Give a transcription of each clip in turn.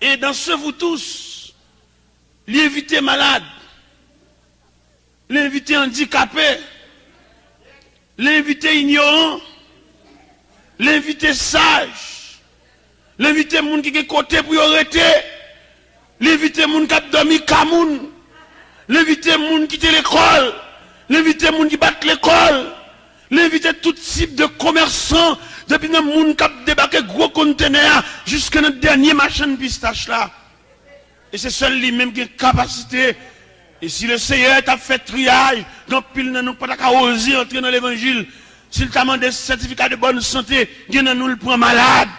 Et dans ce vous tous, l'invité malade, l'invité handicapé, l'invité ignorant, l'invité sage, l'invité moun qui est côté pour y arrêter, l'invité moun qui a dormi kamoun, l'invité moun qui était l'école, l'invité moun qui bat l'école, l'invité tout type de commerçants, depuis le moun qui a débarqué gros conteneurs jusqu'à notre dernier machin pistache là. Et c'est seul lui-même qui a capacité. Et si le Seigneur t'a fait triage, donc pile n'a pas qu'à oser entrer dans l'évangile, s'il t'a demandé certificat de bonne santé, il nous le prend malade.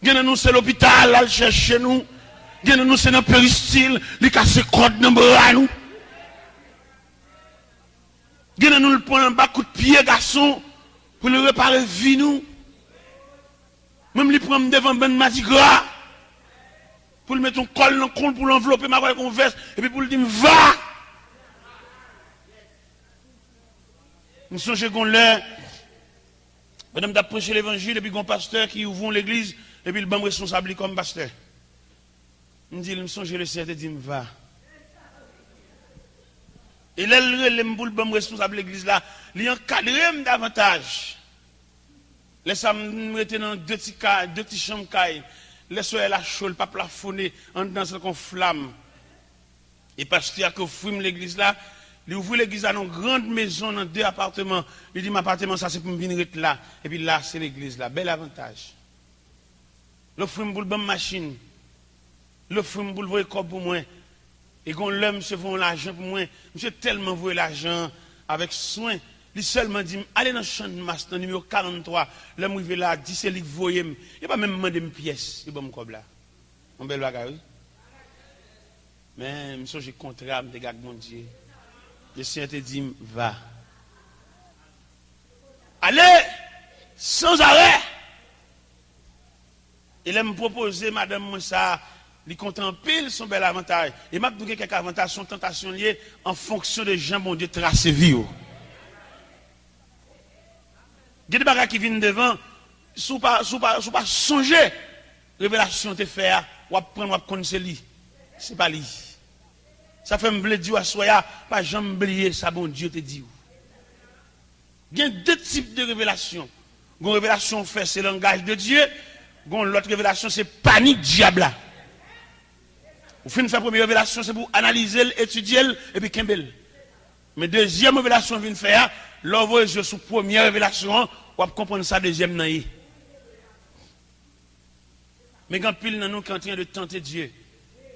Il nous c'est l'hôpital, là, chercher nous. Il nous c'est dans péristyle, il casse code dans le bras nous. Il nous le prend un bas coup de pied, garçon, pour le réparer vie nous. Même lui prend devant ben Mardi Gras. Pour le mettre un col dans le col, pour l'envelopper ma converse, et puis pour le dire, va! Nous songeons qu'on l'a, madame d'a prêché l'évangile, et puis qu'on pasteur qui ouvre l'église, et puis le bon responsable comme pasteur. Il dit, il me songe le Seigneur, il dit, va. Et là, le bon responsable de l'église là, il encadre davantage. Laissez-moi me mettre dans deux petits chambres. Laissez-moi la chaude, pas plafonner, en dans une flamme. Et parce qu'il y a que fume l'église là, il ouvre l'église dans une grande maison, dans 2 appartements. Il dit, mon appartement, ça c'est pour me venir là. Et puis là, c'est l'église là. Bel avantage. Le fume pour le bonne machine. Le fume pour le corps pour moi. Et quand l'homme se vend l'argent pour moi, monsieur tellement voué l'argent avec soin. Il seulement dit, allez dans le champ de masse, dans le numéro 43, l'homme arrivé là, dit c'est lui qui voyait, il n'a pas même demandé une pièce, il va me coller là. On bel bagage, oui. Mais, monsieur, j'ai contrat, je suis mon Dieu. Le Seigneur te dit, va. Allez, sans arrêt. Il a me proposé, madame Moussa, il contemple son bel avantage. Et m'a dit quelques avantages, son tentation liée en fonction de Jean, bon Dieu, tracé vie. Il y a des bagages qui viennent devant, sous pas songer, révélation te faire, ou apprendre, ou connaître lui. C'est pas lui. Ça fait me dire à soya, pas jamais oublier ça, bon Dieu te dit. Il y a 2 types de révélations. Une révélation fait, c'est le langage de Dieu. L'autre révélation, c'est panique diable. Vous finissez la première révélation, c'est pour analyser, étudier, et puis kembel. Mais deuxième révélation vient faire, l'envoie sur première révélation, on va comprendre ça deuxième naïe. Mais quand pile nous qui en train de tenter Dieu,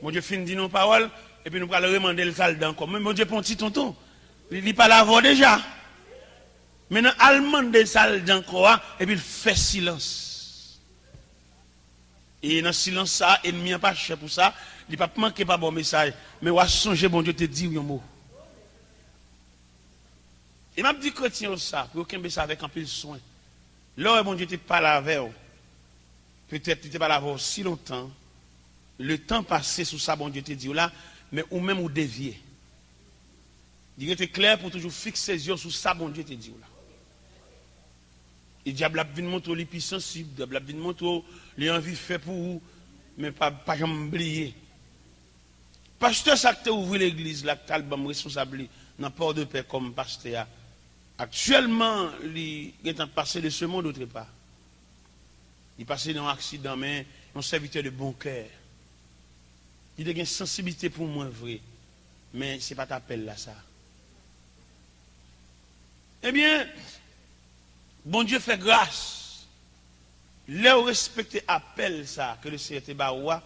mon Dieu finit dit nos paroles, et puis nous allons demander le calde encore. Mais mon Dieu, pour un petit tonton, il n'est pas là avant déjà. Maintenant, il demande le calde encore, et puis il fait silence. Et dans le silence, ça, ennemi n'a pas cher pour ça, il ne pas manquer pas bon message. Mais on va songer, bon Dieu, te dire un mot. Il m'a dit chrétien ça, pour qu'il ça avec un peu de soin. Là, mon Dieu, tu parles avec eux. Peut-être que tu pas là si longtemps. Le temps passé sous ça, bon Dieu, te dit là, mais ou même ou dévier. Il était clair pour toujours fixer ses yeux sur ça, bon Dieu, te dit là. Et le diable a vu montrer les plus sensibles, le diable a vu montrer les envies fait pour vous, mais pas jamais oublier. Pasteur, ça que tu ouvert l'église, là, tu as le responsable dans le port de paix comme pasteur. Actuellement, il est passé de ce monde autre part. Il est passé dans un accident, mais un serviteur de bon cœur. Il a une sensibilité pour moi, vrai. Mais ce n'est pas ta appel là, ça. Eh bien, bon Dieu fait grâce. Là où respecter appel ça, que le Seigneur te baoua,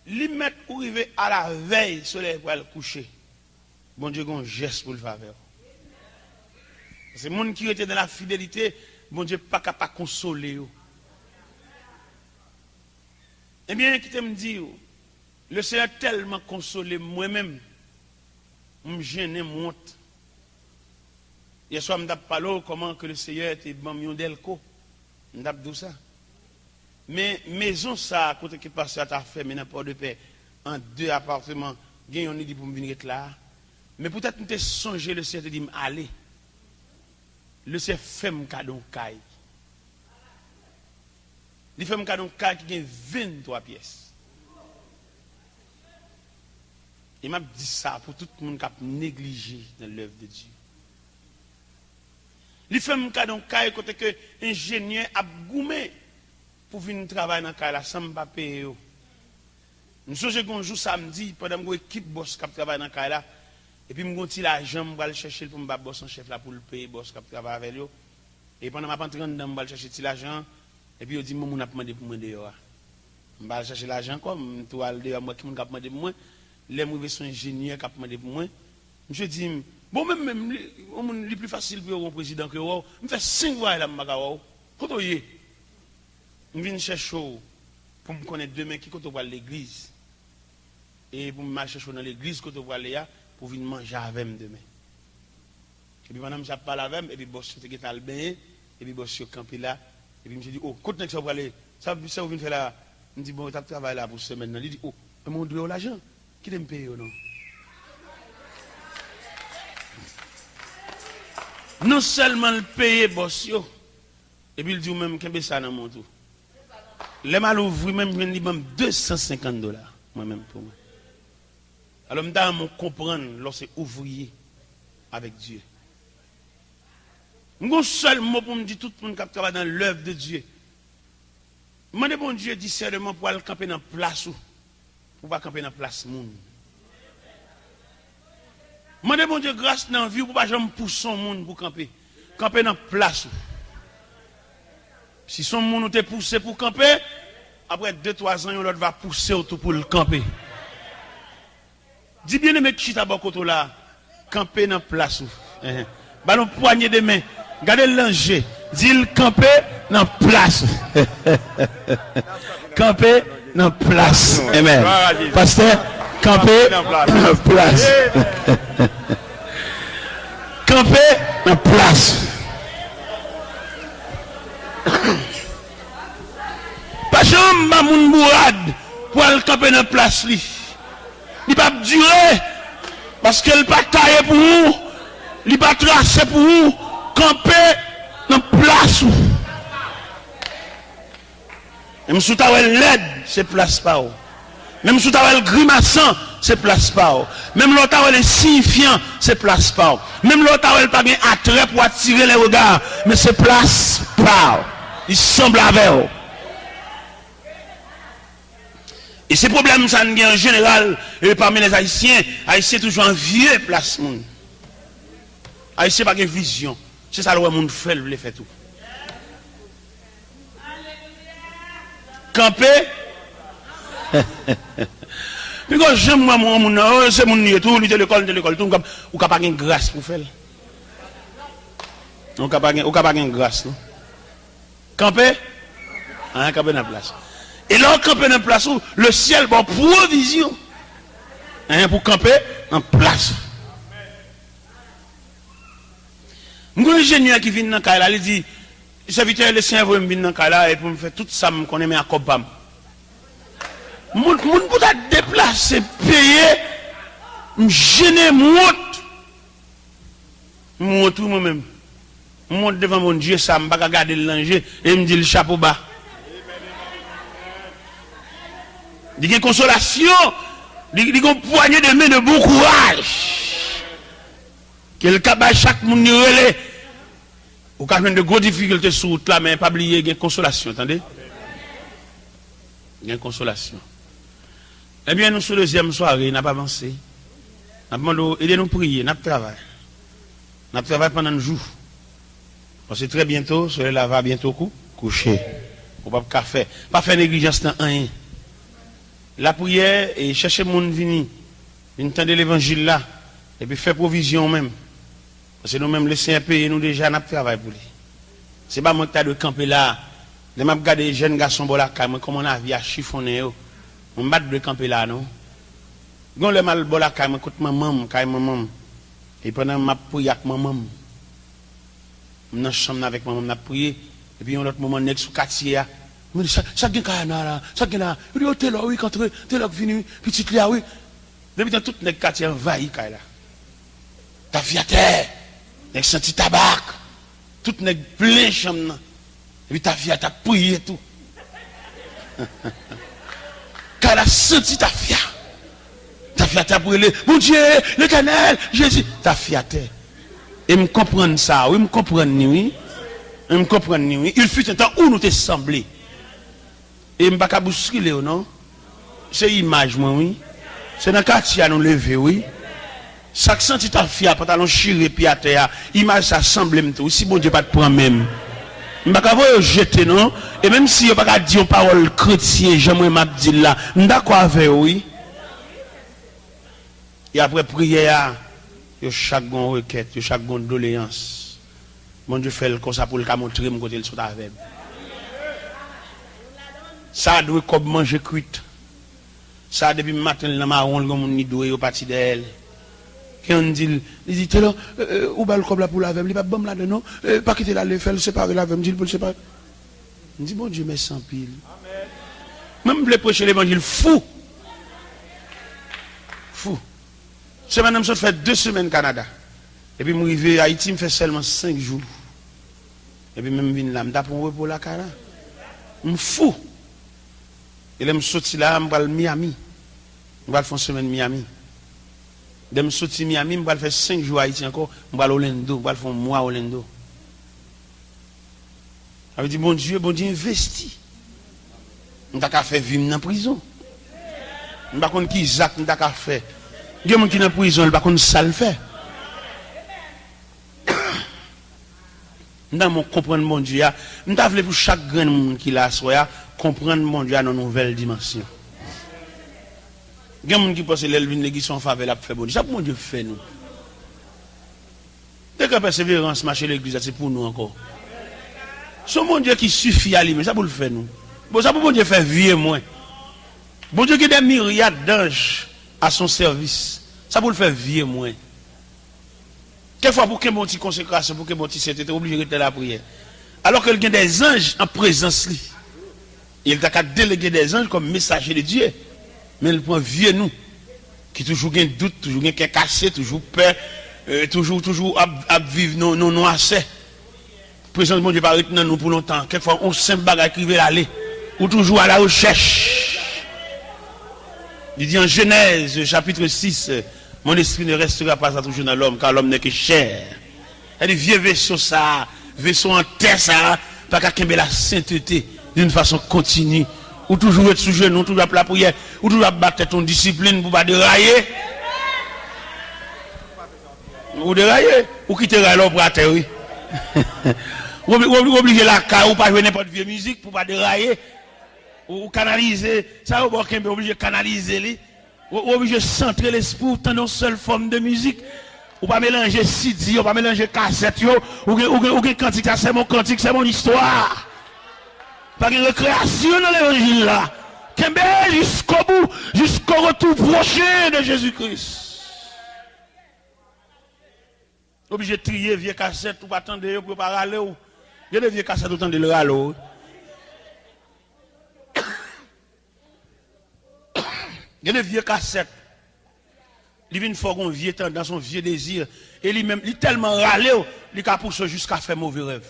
lui mettre pour arriver à la veille, soleil pour aller coucher. Bon Dieu, un geste pour le faveur. C'est le monde qui était dans la fidélité, bon Dieu, pas capable de consoler. Eh bien, qui me dit, le Seigneur a tellement consolé moi-même, je me gêne, monte. Hier soir, je me parlé comment que le Seigneur était bon, delco. Je me dit ça. Mais maison, ça, côté qui passe à ta fait, mais n'importe de paix, en 2 appartements, il y a un dit pour me venir là. Mais peut-être que tu as songé, le Seigneur te dit, allez. Le Seigneur fait un cadeau caille. Il fait un cadeau qui a 23 pièces. Il m'a dit ça pour tout le monde qui a négligé dans l'œuvre de Dieu. Il fait un cadeau qui côté que ingénieur a goumé pour venir travailler dans la sans pas payer. Nous sommes un jour samedi pendant que l'équipe boss qui travaille dans la et puis je suis l'argent, je vais chercher pour me boss en chef là pour le payer boss qui travaille avec lui. Et pendant que je suis entré dedans, je vais chercher l'argent. Et puis, il dit, mon a demandé pour moi dehors. Je vais chercher l'argent comme, tout à l'heure, moi qui m'a demandé pour moi. Les mauvais sont ingénieurs qui ont demandé pour moi. Je dis, bon, même, le plus facile pour un président que vous, je fais 5 fois là, quand vous y je viens chercher pour me connaître demain qui quand on va l'église. Et pour me chercher dans l'église quand on va aller pour venir manger avec moi demain. Et puis, madame, je parle avec moi, et puis, boss, je suis allé baigner, et puis, boss, je suis campé là. Et puis, je me dis, oh, quand est-ce que vous allez, ça vous vient faire là? Je me dis, bon, tu travailles là pour ce semaine. Il dit, oh, mon Dieu, l'argent, qui me paye ou non? Non seulement le payer, boss, yo. Et puis, il dit, même, qu'est-ce que ça dans mon tour? Les mal ouvrir, même, je me dis, même $250, moi-même, pour moi. Alors, je me comprendre, lorsque ouvrier avec Dieu. Un seul mot pour me dire tout le monde qui travaille dans l'œuvre de Dieu. Moi, bon Dieu dit seulement pour aller camper dans la place ou pour pas camper dans la place monde. Moi, bon Dieu grâce dans la vie pour pas jamais pousser son monde pour camper. Camper dans la place ou. Si son monde te poussé pour camper, après 2-3 ans, l'autre va pousser autour pour le camper. Dis bien aimé qui t'a beaucoup là, camper dans la place ou. Ballon poignée de main. Gardez l'ange, dit le camper dans la place. Camper dans la place. Amen. Pasteur, camper dans la place. Camper dans la place. Pas jamais Mamoun Bourad pour aller camper dans la place. Il ne va pas durer parce qu'elle ne pas tailler pour vous. Il ne va pas tracer pour vous. Camper dans la place. Même si tu as l'aide, c'est place pas. Même si tu as le grimaçant, c'est place pas. Même l'autre a l'insignifiant, c'est place pas. Même l'autre a pas bien attrait pour attirer les regards, mais c'est place pas. Il semble avec eux. Et ces problèmes, ça en général, parmi les Haïtiens, Haïtiens toujours en vieux placement. Haïtiens pas de vision. C'est ça le monde fait, le fait tout. Camper. Puis quand j'aime moi, c'est mon nier tout, de l'école, tout, ou pas de grâce pour faire. Ou pas de grâce, non? Camper. Camper dans la place. Et là, camper dans la place, le ciel, bon, provision. Pour camper en place. Un ingénieur qui vient dans le cas, il dit, serviteur le Seigneur veut venir dans le cas et pour me faire tout ça, je connais mes accompagnements. Mon pour déplacer, payer, me gêner, monte moi-même. Monte devant mon Dieu, ça me va garder le danger et me dit le chapeau bas. Il y a une consolation, il y a une poignée de main de bon courage. Quel cabas chaque monde relais. Au cas de grosses difficultés sur route là, mais pas oublier, il y a une consolation, attendez? Il y a une consolation. Eh bien, nous, sur la deuxième soirée, nous n'avons pas avancé. Nous avons demandé, aidez-nous prier, nous avons travaillé. Nous avons travaillé pendant un jour. Parce que très bientôt, cela va bientôt coucher. On ne peut pas faire. Pas faire négligence dans rien. La prière et chercher mon venir. Entendre l'évangile là. Et puis faire provision même. Parce que nous-mêmes, le Seigneur paye, nous déjà, nous travaillons pour lui. Ce n'est pas moi qui ai de camper là. Je vais regarder les jeunes garçons là, comment on a vu à chiffonner. On bat de camper là, non? Quand le mal là, je écoute maman, et pendant que je prie avec maman, je suis dans la chambre avec maman, je prie. Et puis, un autre moment, je suis sous le quartier. Je me dis, ça qui est là, ça qui est là. Je dis, oh, t'es là, oui, quand t'es là, venu, petit là, oui. Depuis dans tout le quartier envahi, là. Ta vie à terre, avec senti tabac, tout n'est plein chambre. Et puis ta vie à ta prié tout. Car la senti ta fia. Ta fia t'a brûlé. Mon Dieu, l'Éternel, Jésus. Ta fia t'es. Et me comprendre ça, oui, me comprendre, oui. Me comprendre, oui. Il fut un temps où nous te semblé. Et me pas bousculer, non? C'est image, moi, oui. C'est dans le quartier à nous lever, oui. Chaque senti ta fia, pantalon chiré, puis à terre, image ça semble tout. Si bon Dieu pas te prend même. Je ne vais pas jeter, non? Et même si je ne vais pas dire une parole chrétienne, j'aimerais m'abdire là. Je suis d'accord avec oui. Et après prière, il y a chaque requête, il y a chaque doléance. Mon Dieu fait comme ça pour le montrer mon côté le sont avec. Ça doit comme manger cuite. Ça depuis matin le marron comme on doit au parti d'elle. Quand on dit, il dit, là, ou bal comme là pour la veille, il pas bon là dedans, pas quitter là, le faire, séparer la veille, me dit pour le séparer. On dit, bon Dieu, mais sans pile. Même le prêcher l'évangile fou. Fou. Ce madame ça fait 2 semaines au Canada. Et puis, je suis arrivé à Haïti, me fait seulement 5 jours. Et puis, même vine là, je suis pour un repos là, cara. Je suis fou. Et là, je suis sorti là, je vais à Miami. Je vais faire une semaine Miami. Je suis sorti à Miami, je vais faire 5 jours à Haïti encore. Je vais à Orlando, je vais faire un mois à Orlando. Je dit, bon Dieu, investi. Je n'ai pas fait vivre dans la prison. Je ne sais pas qui exact, je n'ai pas fait. Il y a des gens qui sont dans la prison, je ne sais pas ça le fait. Dans mon comprendre mon Dieu, je ne voulais pour chaque grand monde qui l'a soya comprendre mon Dieu dans une nouvelle dimension. Il y a des gens qui pensent que l'église sont en faveur de faire bon Dieu. Ça pour mon Dieu fait nous. Dès que la persévérance marche l'église, c'est pour nous encore. C'est mon Dieu qui suffit à lui, mais ça pour le faire nous. Bon, ça pour mon Dieu faire vivre moins. Bon Dieu qui a des myriades d'anges à son service. Ça pour le faire vivre moins. Quelquefois, pour qu'il y ait une petite consécration, pour qu'il y ait une petite sainteté, obligé de rester la prière. Alors qu'il y a des anges en présence, il a délégué des anges comme messagers de Dieu. Mais il prend vieux nous, qui toujours un doute, toujours un cassé, toujours peur, toujours à vivre nos assez. Présence de mon Dieu pas retenir nous pour longtemps. Quelquefois, on simple bagage qui veut aller, ou toujours à la recherche. Il dit en Genèse, chapitre 6, mon esprit ne restera pas toujours dans l'homme, car l'homme n'est que chair. Il dit, vieux vaisseau ça, vaisseau en terre ça, pas qu'à la sainteté d'une façon continue. Ou toujours être sous genou, toujours la prière, ou toujours battre ton discipline pour pas dérailler. Ou dérailler, ou quitter la pour terre, oui. Ou obliger la car, ou pas jouer n'importe quelle musique pour pas dérailler. Ou canaliser, ça ou obligé de canaliser, ou obligé de centrer l'esprit dans une seule forme de musique. Ou pas mélanger CD, ou pas mélanger cassette, ou cantique, c'est mon cantique, c'est mon histoire. Pas de récréation dans l'évangile là. Kembe jusqu'au bout, jusqu'au retour prochain de Jésus-Christ. Obligé de trier vieux cassette pour pas attendre pour pas râler. Il y a des vieux cassettes autant de le râler. Il y a des vieux cassettes. Il vient faire un vieux temps dans son vieux désir. Et lui-même, il est tellement râlé, il a poussé jusqu'à faire mauvais rêve.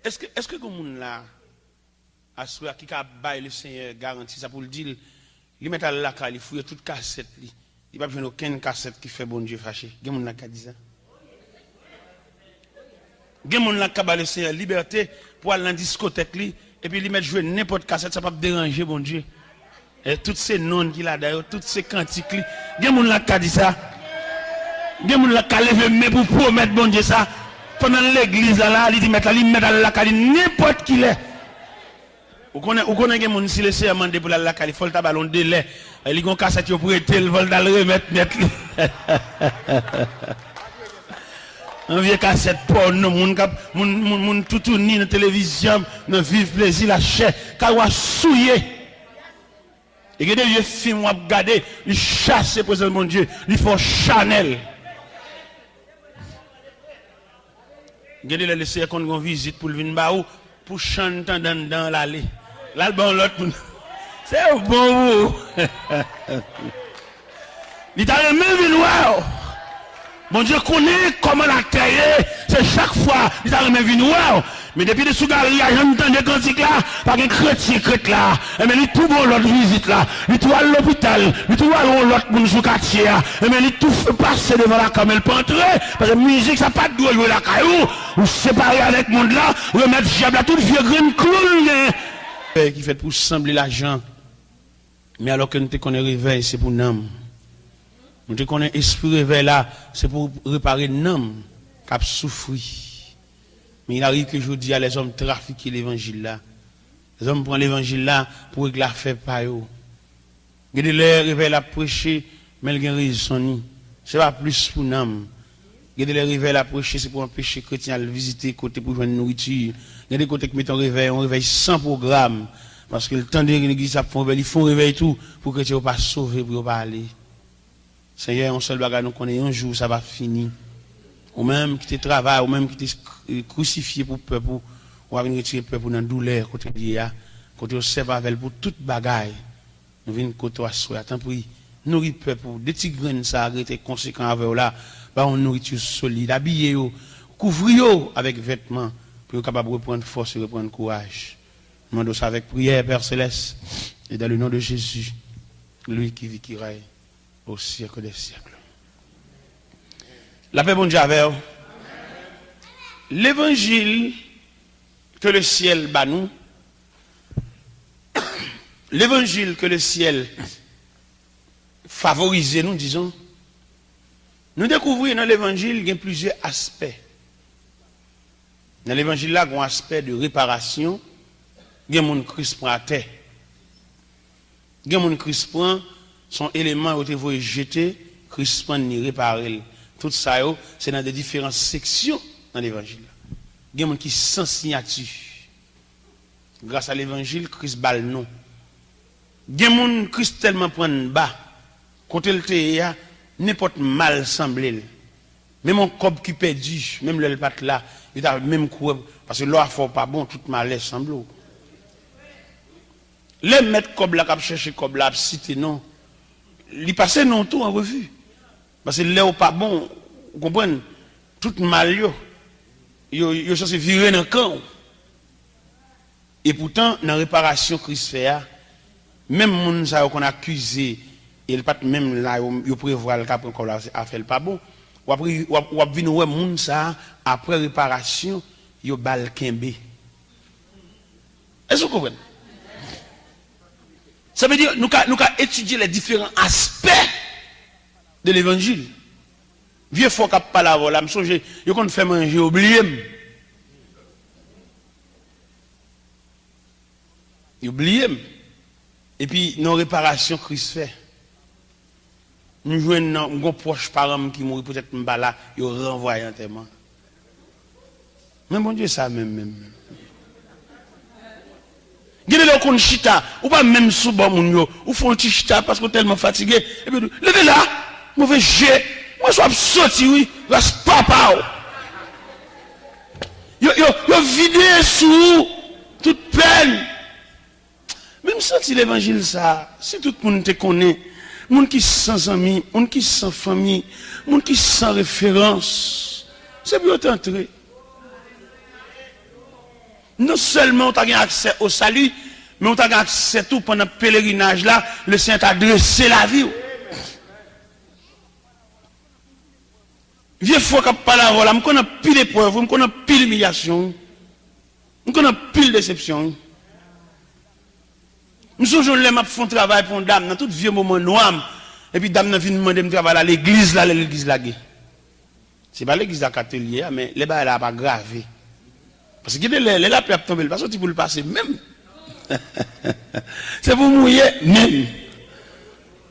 Est-ce que le monde là, à ce qui a baillé le Seigneur garantit ça pour le dire, il met à la carte, il fouille toute cassette, il n'y a pas besoin d'aucune cassette qui fait bon Dieu fâché. Il y a des gens qui disent ça. Il y a des gens qui a le Seigneur liberté pour aller dans la discothèque, et puis il met jouer n'importe cassette, ça ne va pas déranger bon Dieu. Et toutes ces noms qu'il a d'ailleurs, toutes ces cantiques, il y a des gens qui disent ça. Il y a des gens qui levé mais pour promettre bon Dieu ça. Pendant l'église là, il dit mettre la cali n'importe qui l'est. Ou connaît que mon si le Seigneur demande pour la cali, il faut le ballon de lait. Il gon cassette pour être le vol dans le remettre net. Un vieux cassette porno mon tout ni dans télévision, ne vive plaisir la chair, car wa souillé. Et que des vieux films à regarder, il chasse pour mon Dieu, il faut Chanel. Gardez le laisser qu'on une visite pour venir baou pour chanter dans l'allée. L'album l'autre c'est bon. Il t'a même vu noir. Mon Dieu connaît comment la terre c'est chaque fois il t'a même vu noir. Mais depuis les sous-galeries, j'entends des cantiques là, par un chrétien crête là, et mais il tout bon l'autre visite là, il tout à l'hôpital, il tout à l'autre monde sous quartier, et mais il tout fait passer devant la caméra, il peut entrer, parce que la musique ça pas de jouer la caillou, ou séparer avec le monde là, remettre diable à tout vieux green clown. Qui fait pour sembler l'argent. Mais alors que nous te connaissons réveil, c'est pour nous. Nous te connaissons esprit réveil là, c'est pour réparer nous qui a souffert. Mais il arrive que je dis à les hommes trafiquer l'évangile là. Les hommes prennent l'évangile là pour que la fait pas eux. Regardez les réveil à prêcher, mais il y a raison. Ce n'est pas plus pour nous. Regardez les réveils à prêcher, c'est pour empêcher les chrétiens de visiter côté pour jouer de nourriture. Regardez côté qui mettent un réveil sans programme. Parce que le temps de l'église, ils font réveil tout pour que tu ne sois pas sauvé, pour ne pas aller. Seigneur, un seul bagage, nous connaissons un jour, ça va finir. Ou même qui te travaille, ou même qui te crucifié pour le peuple, ou à venir retirer le peuple dans la douleur, côté de côté au serve pour toute bagaille. Nous venons côté à soi, attends pour nourrir le peuple, des petits graines, ça a été conséquent avec là, bah on nourriture solide, habiller, couvrir avec vêtements, pour être capable de reprendre force et reprendre courage. Nous demandons ça avec prière, Père Céleste, et dans le nom de Jésus, lui qui vit, qui règne au siècle des siècles. La paix bon Dieu avec vous. L'évangile que le ciel bat nous, l'évangile que le ciel favorise, nous disons, nous découvrons dans l'évangile qu'il y a plusieurs aspects. Dans l'évangile là, il y a un aspect de réparation. Il y a un Christ prend à terre. Il y a un Christ prend son élément où il jeté, Christ prend ni réparer. Tout ça, c'est dans des différentes sections dans l'évangile. Il y a un qui sans signature. Grâce à l'évangile, Christ bat le nom. Il y a un Christ tellement prend bas. Quand il te n'importe mal semblé. Même un cob qui perdu, même le pat là, il a même quoi parce que l'or faut pas bon, tout mal semble. Les mettre cob là, qui chercher cob là, cité non. Il passe non tout en revue. Parce que l'or pas bon, vous comprenez, tout mal yo censé virer dans le camp. Et pourtant, dans la réparation Christ fait, même moun sa qu'on accusé, il pas même là, il prévoit le cap encore là, à faire pas bon. Ou après, ou venir ouais moun ça après réparation, yo bal kembe. Est-ce que vous comprenez? Ça veut dire nous ka étudier les différents aspects de l'évangile. Vieux fois qu'a pas la voilà, me songe, yo kon fait manger oublié. Oublié. Et puis non réparation Christ fait. Nous jouons un proche parent qui mourit peut-être m'ba là, il renvoie entièrement. Mais bon Dieu ça même. Gardez le kon chita, ou pas même sous bon moun yo, ou font petit chita parce que tellement fatigué et puis levez là, mauvais jet, moi je suis sorti oui, reste papa. Yo vidé sous toute peine. Même si l'évangile ça, si tout le monde te connaît, monde qui sans amis, monde qui sans famille, monde qui sans référence, c'est pour t'entrer. Non seulement on a accès au salut, mais on a accès tout pendant le pèlerinage là, le Saint a dressé la vie. Vieux fois qu'on parle à voilà, on connaît pile d'épreuves, on connaît pile d'humiliation, on connaît pile de déception. Nous sommes les m'a font travail pour une dame dans tout vieux moment noir et puis dame vient demander me travailler à l'église là c'est pas l'église à Catelier mais les bas là pas gravé parce que les là peut tomber parce que pour le passer même c'est pour mouiller même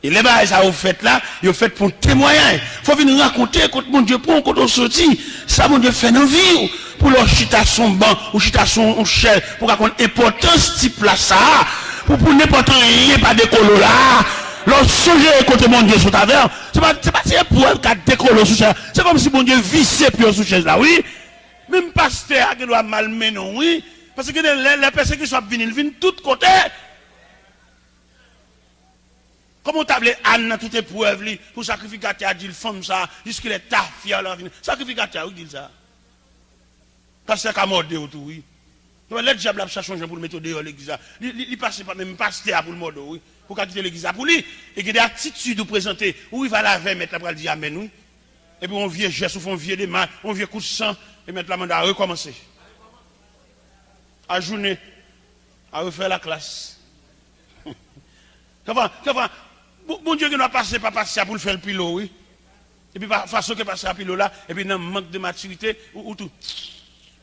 et les bas ça vous fait là vous fait pour témoigner faut venir raconter quand mon Dieu prend quand on sortit ça mon Dieu fait dans vie pour leur chita son banc ou chita son chel pour raconter importance type là ça pour n'importe rien pas décoller là leur sujet côté mon Dieu sous ta verre c'est pas pour elle qui décoller sous chaise c'est comme si mon Dieu vissait puis sous chaise là oui même pasteur qui doit malmener non oui parce que les personnes qui sont venues ils viennent de tous côtés comment t'appelles Anne dans toute épreuve pour sacrificateur a dit le femme ça jusqu'il est tafia là sacrificateur où dit ça pasteur qui a mordé autour oui Le diable a cherché pour le mettre dehors l'église. Il passe pas même pasteur pour le mode, oui. Pour quitter l'église pour lui. Et il y a des attitudes de présenter. Où il va laver, mettre la dire amen, oui. Et puis on vient geste, on vient des mains, on vient coup de sang. Et mettre la main à recommencer. À journée. À refaire la classe. Bon Dieu qui n'a pas passer pour le faire le pilote, oui. Et puis, façon que passer à pilote là, et puis, dans le manque de maturité, ou tout.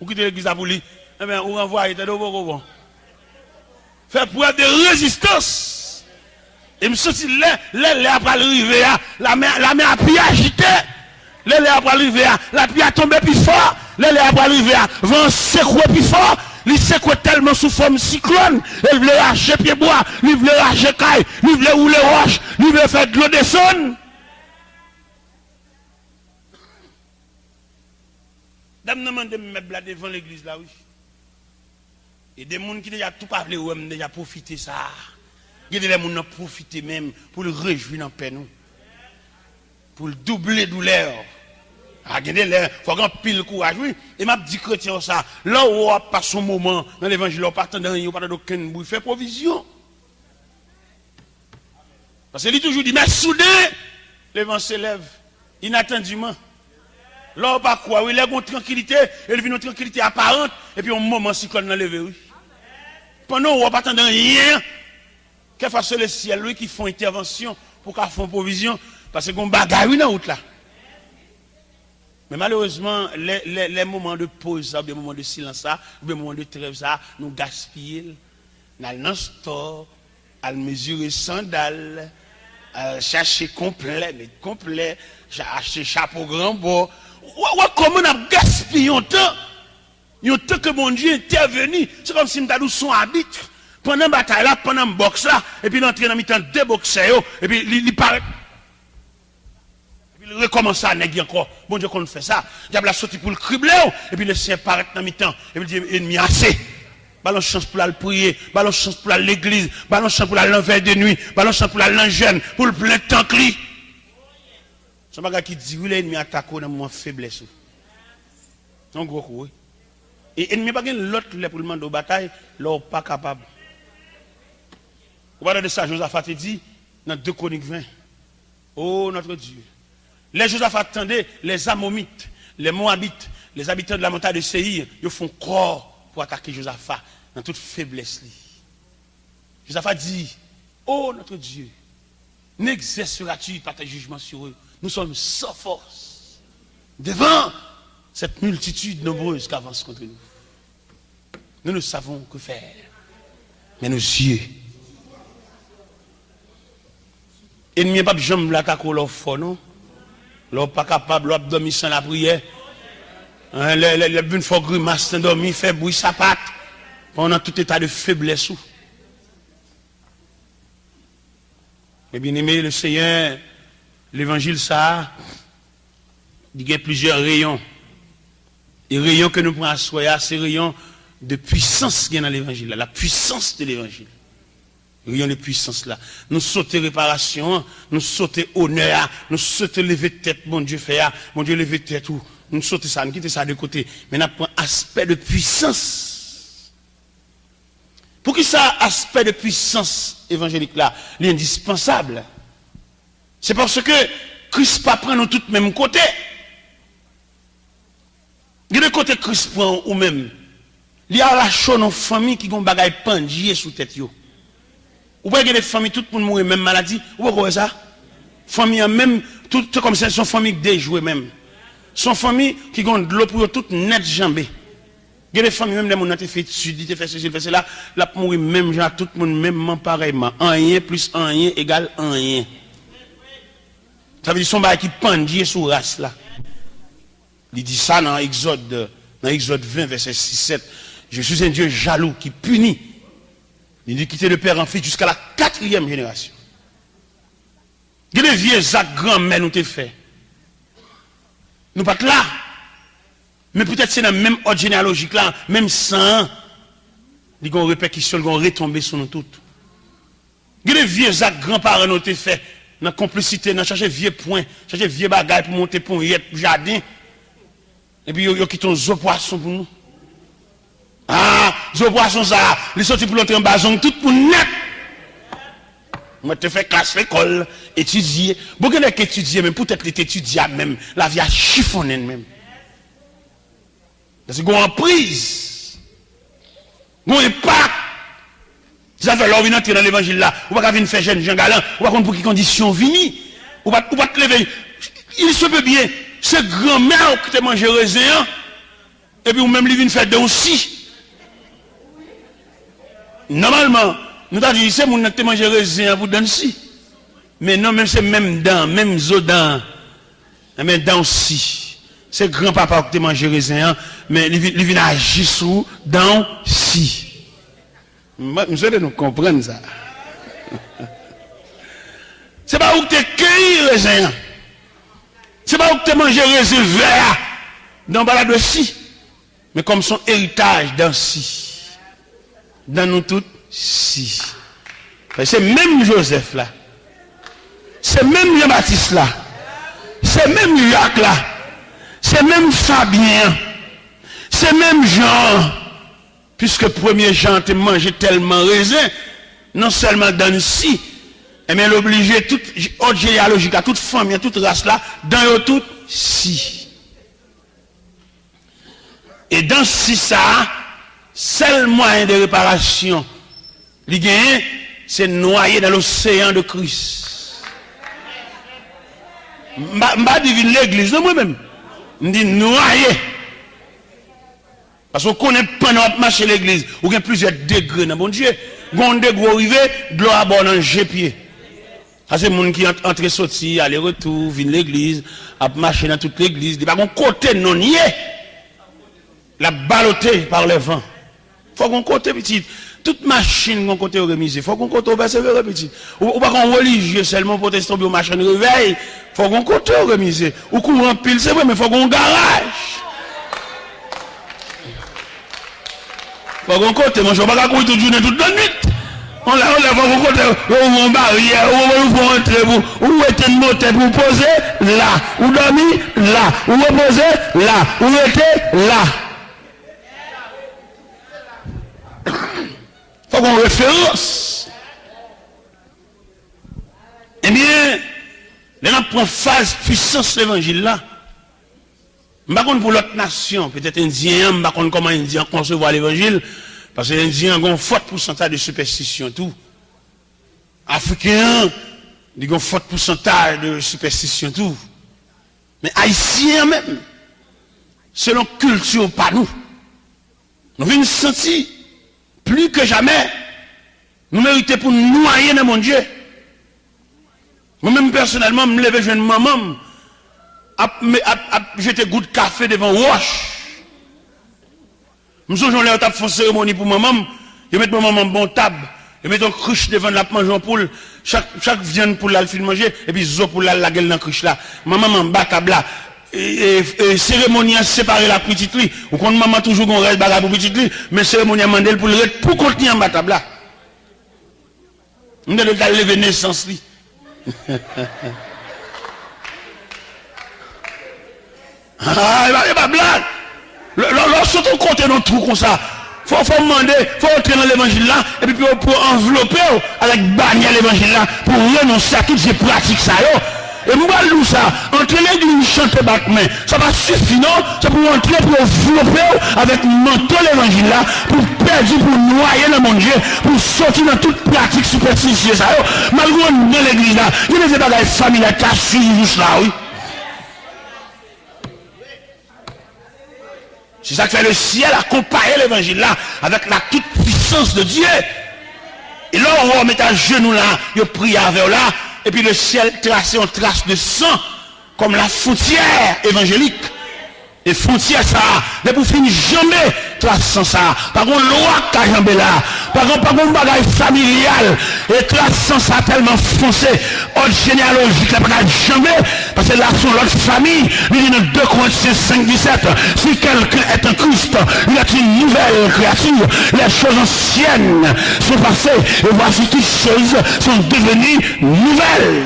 Ou quitter l'église pour lui. Eh bien, on renvoie, il est bon. Faire preuve de résistance. Et me sentir les après arriver, la main a pu agiter. Les après arriver, la pluie a tombé plus fort. Les après arriver, vent secouer plus fort. Il secoue tellement sous forme cyclone. Il veut arracher pied bois, il veut arracher caille, il veut rouler roche, il veut faire de l'eau descendre. Dame nous demande de me mettre devant l'église là, oui. Et des gens qui déjà tout parlé, ou même déjà profité ça. Il y a des gens qui ont profité même pour le réjouir en paix, nous. Pour le doubler douleur. Il faut qu'on pile courage, oui. Et m'a dit chrétien ça. Là où on passe son moment dans l'évangile, on part dans rien, on part d'aucun bout, il fait provision. Parce qu'il toujours dit, mais soudain, le vent s'élève, inattendument. Là, on pas quoi, oui, il y a une tranquillité, il vient une tranquillité apparente, et puis un moment cyclone dans levé, oui. Pendant qu'on ne pas attendre rien, qu'il fasse le ciel, lui, qui font intervention pour qu'ils fassent provision, parce qu'on bagaille dans la route là. Mais malheureusement, les moments de pause, les moments de silence, les moments de trêve, nous gaspillons. Nous allons dans le store, à mesurer sandales, à chercher complet, mais complet, acheter chapeau grand bord. Comment on a gaspillé un temps? Il y a un temps que mon Dieu est intervenu. C'est comme si nous avons son arbitre. Pendant la bataille là, pendant la boxe là, et puis l'entrée dans le temps deux boxeurs, et puis il paraît. Il recommence à négocier encore. Bon Dieu qu'on fait ça. Diable a sorti pour le cribler. Et puis le Seigneur paraît dans mi-temps. Et puis il dit, ennemi assez. Balance chance pour la prier. Balance chance pour l'église. Balance chance pour la l'envers de nuit. Balance chance pour la l'enjeune. Pour le plein temps cli. C'est un gars qui dit, oui, l'ennemi attaque dans mon faiblesse. C'est un gros coup, oui. Et l'ennemi pas l'autre pour le monde de bataille. Là, pas capable. Vous voyez de ça, Josaphat dit, dans 2 Chroniques 20. Oh, notre Dieu. Les Josaphat attendaient, les Amomites, les Moabites, les habitants de la montagne de Séhir, ils font corps pour attaquer Josaphat dans toute faiblesse. Josaphat dit, oh notre Dieu, n'exerceras-tu pas tes jugements sur eux? Nous sommes sans force devant cette multitude nombreuse qui avance contre nous. Nous ne savons que faire. Mais nos yeux, ennemi pas jamais l'attaquer leur fort, non? L'homme pas capable, l'homme dormir sans la prière. Le but faut grimace, dormir, fait bruit sa patte. Pendant tout état de faiblesse. Et bien aimé, le Seigneur, l'évangile ça, il y a plusieurs rayons. Les rayons que nous prenons à soi, c'est rayons de puissance qui est dans l'évangile, la puissance de l'évangile. Rayon de puissance là. Nous sautons réparation, nous sautons honneur, nous sautons lever tête, mon Dieu fait, mon Dieu lever tête, nous sautons ça, nous quittons ça de côté. Mais nous prenons aspect de puissance. Pour qui ça, aspect de puissance évangélique là, l'indispensable? C'est parce que Christ pas prend nous tous même côté. De le côté Christ prend ou même, il y a la chose dans famille qui ont bagaille pendier sous tête yo. Ou pas que des familles, tout le monde mourir même maladie. Ou pas quoi ça? Famille même, tout comme ça, son famille déjouée même. Son famille qui ont de l'eau pour tout net jambé. Il y a des familles même, des gens qui fait études, qui fait ceci, fait cela, là mourir même genre, tout le monde même pareillement. Un rien plus un rien égale un rien. Ça veut dire son bail qui pendie sous race là. Il dit ça dans Exode 20, verset 6-7. Je suis un Dieu jaloux qui punit. Il dit quitter le père en fils jusqu'à la 4e génération. Il y a des vieux actes grand-mère nous t'ai fait. Nous pas là. Mais peut-être c'est dans le même ordre généalogique là, même sang. Il y a une répercussion, il y a une retombée sur nous toutes. Il y a des vieux actes grands-parents nous t'ai fait. Dans la complicité, dans chercher vieux points, chercher vieux bagages pour monter pour y être jardin. Et puis il y a qui ton zoo poisson pour nous. Ah, je poisson ça, les sorti pour l'entrer en bazon, tout pour net. Moi, te fait classe l'école, étudier. Beaucoup de étudier, même peut-être les étudier même, la vie a chiffonné même. Parce qu'on en prise. On n'est pas. Ça fait l'heure entrer dans l'évangile là. Ou pas venir faire jeune Jean Galant. Ou pas pour quelles conditions venir. Ou pas te lever. Il se peut bien. C'est grand-mère qui te mange raisin. Et puis ou même lui vient faire don aussi. Normalement, nous avons dit c'est mon qui te mange raisin pour donner si. Mais non, même c'est même dents, même zodan. Mais dents aussi. C'est grand-papa qui te mange raisin, mais il vient agir sous dents si. Je vais nous comprendre ça. C'est pas où tu cueilli raisin. C'est pas où tu mangé raisin vert dans balade si. Mais comme son héritage dans si. Dans nous toutes si. C'est même Joseph là. C'est même Jean-Baptiste là. C'est même Jacques là. C'est même Fabien. C'est même Jean. Puisque premier Jean te mangé tellement raisin, non seulement dans si, mais l'obligé toute autre généalogie, à toute famille, à toute race là, dans tout si. Et dans si ça, seul moyen de réparation, c'est noyer dans l'océan de Christ. Je divine l'église, non moi-même. Je dis noyer. Parce qu'on connaît pas notre marché l'église, ou il y a plusieurs degrés dans mon Dieu. Quand on degré arrivé, de l'eau à bord dans le pied. Ça c'est les gens qui entrent et sortent, aller-retour, viennent l'église, à marcher dans toute l'église. Il n'y a pas un côté non nié. La balloté par le vent. Il faut qu'on côté petit. Toute machine qu'on côté remisée. Il faut qu'on côté persévérer petit. Ou pas qu'on religieux seulement protestant pour machine réveil. Il faut qu'on côté remisée. Ou qu'on rempile, c'est vrai, mais il faut qu'on garage. Faut qu'on côté, moi je ne vais pas courir toute journée, toute la nuit. On l'a fait qu'on côté, on va barrière, on va rentrer, ou était monté pour poser là, ou dormir là, ou reposer là, ou était là. Faut qu'on référence. Eh bien, là, on prend phase puissance l'évangile là. Par contre, pour l'autre nation, peut-être indien, par contre, comment indien concevoir l'évangile, parce que les indiens ont un fort pourcentage de superstition, tout. Africains, ils ont un fort pourcentage de superstition, tout. Mais haïtiens même, selon culture, pas nous. Nous venons sentir, plus que jamais, nous méritons pour nous noyer dans mon Dieu. Moi-même, personnellement, je me lève, je ma maman. J'étais goût de café devant Roche. Je me souviens, j'ai fait une cérémonie pour maman. Je mets ma maman bon table. Je mets une cruche devant la manger en poule. Chaque viande pour la film manger. Et puis, zo pour la gueule dans la cruche là. Maman bat table là. Et cérémonie a séparé la petite lit. Ou quand maman toujours qu'on reste bagarre pour petite lit. Mais cérémonie a mandé pour le pour contenir en bas table là. On a lever naissance li. Ah, il va pas blague. Lorsque on compte dans tout comme ça, faut demander, faut entrer dans l'évangile là, et puis pour envelopper avec bannière l'évangile là, pour renoncer à toutes ces pratiques ça. Et moi, ça, entrer l'église, chanter battement, ça va suffire, non? C'est pour entrer, pour envelopper avec manteau l'évangile là, pour perdre, pour noyer dans mon Dieu, pour sortir dans toute pratique superstitieuse ça. Malgré dans l'église là, il y a des bagages familiales qui suivent là, oui. C'est ça que fait le ciel à comparer l'évangile là avec la toute puissance de Dieu. Et là, on met à genoux là, il prie avec là, et puis le ciel tracé en trace de sang, comme la frontière évangélique. Et frontière ça, mais pour finir jamais traçant ça. Par contre, loi qu'a jambé là. Par contre, bagage familial. Et traçant ça tellement foncé. Autre généalogique, la bagage jamais. Parce que là, sur l'autre famille, il y a 2 Corinthiens 5, 17. Si quelqu'un est un Christ, il est une nouvelle créature. Les choses anciennes sont passées. Et voici toutes choses sont devenues nouvelles.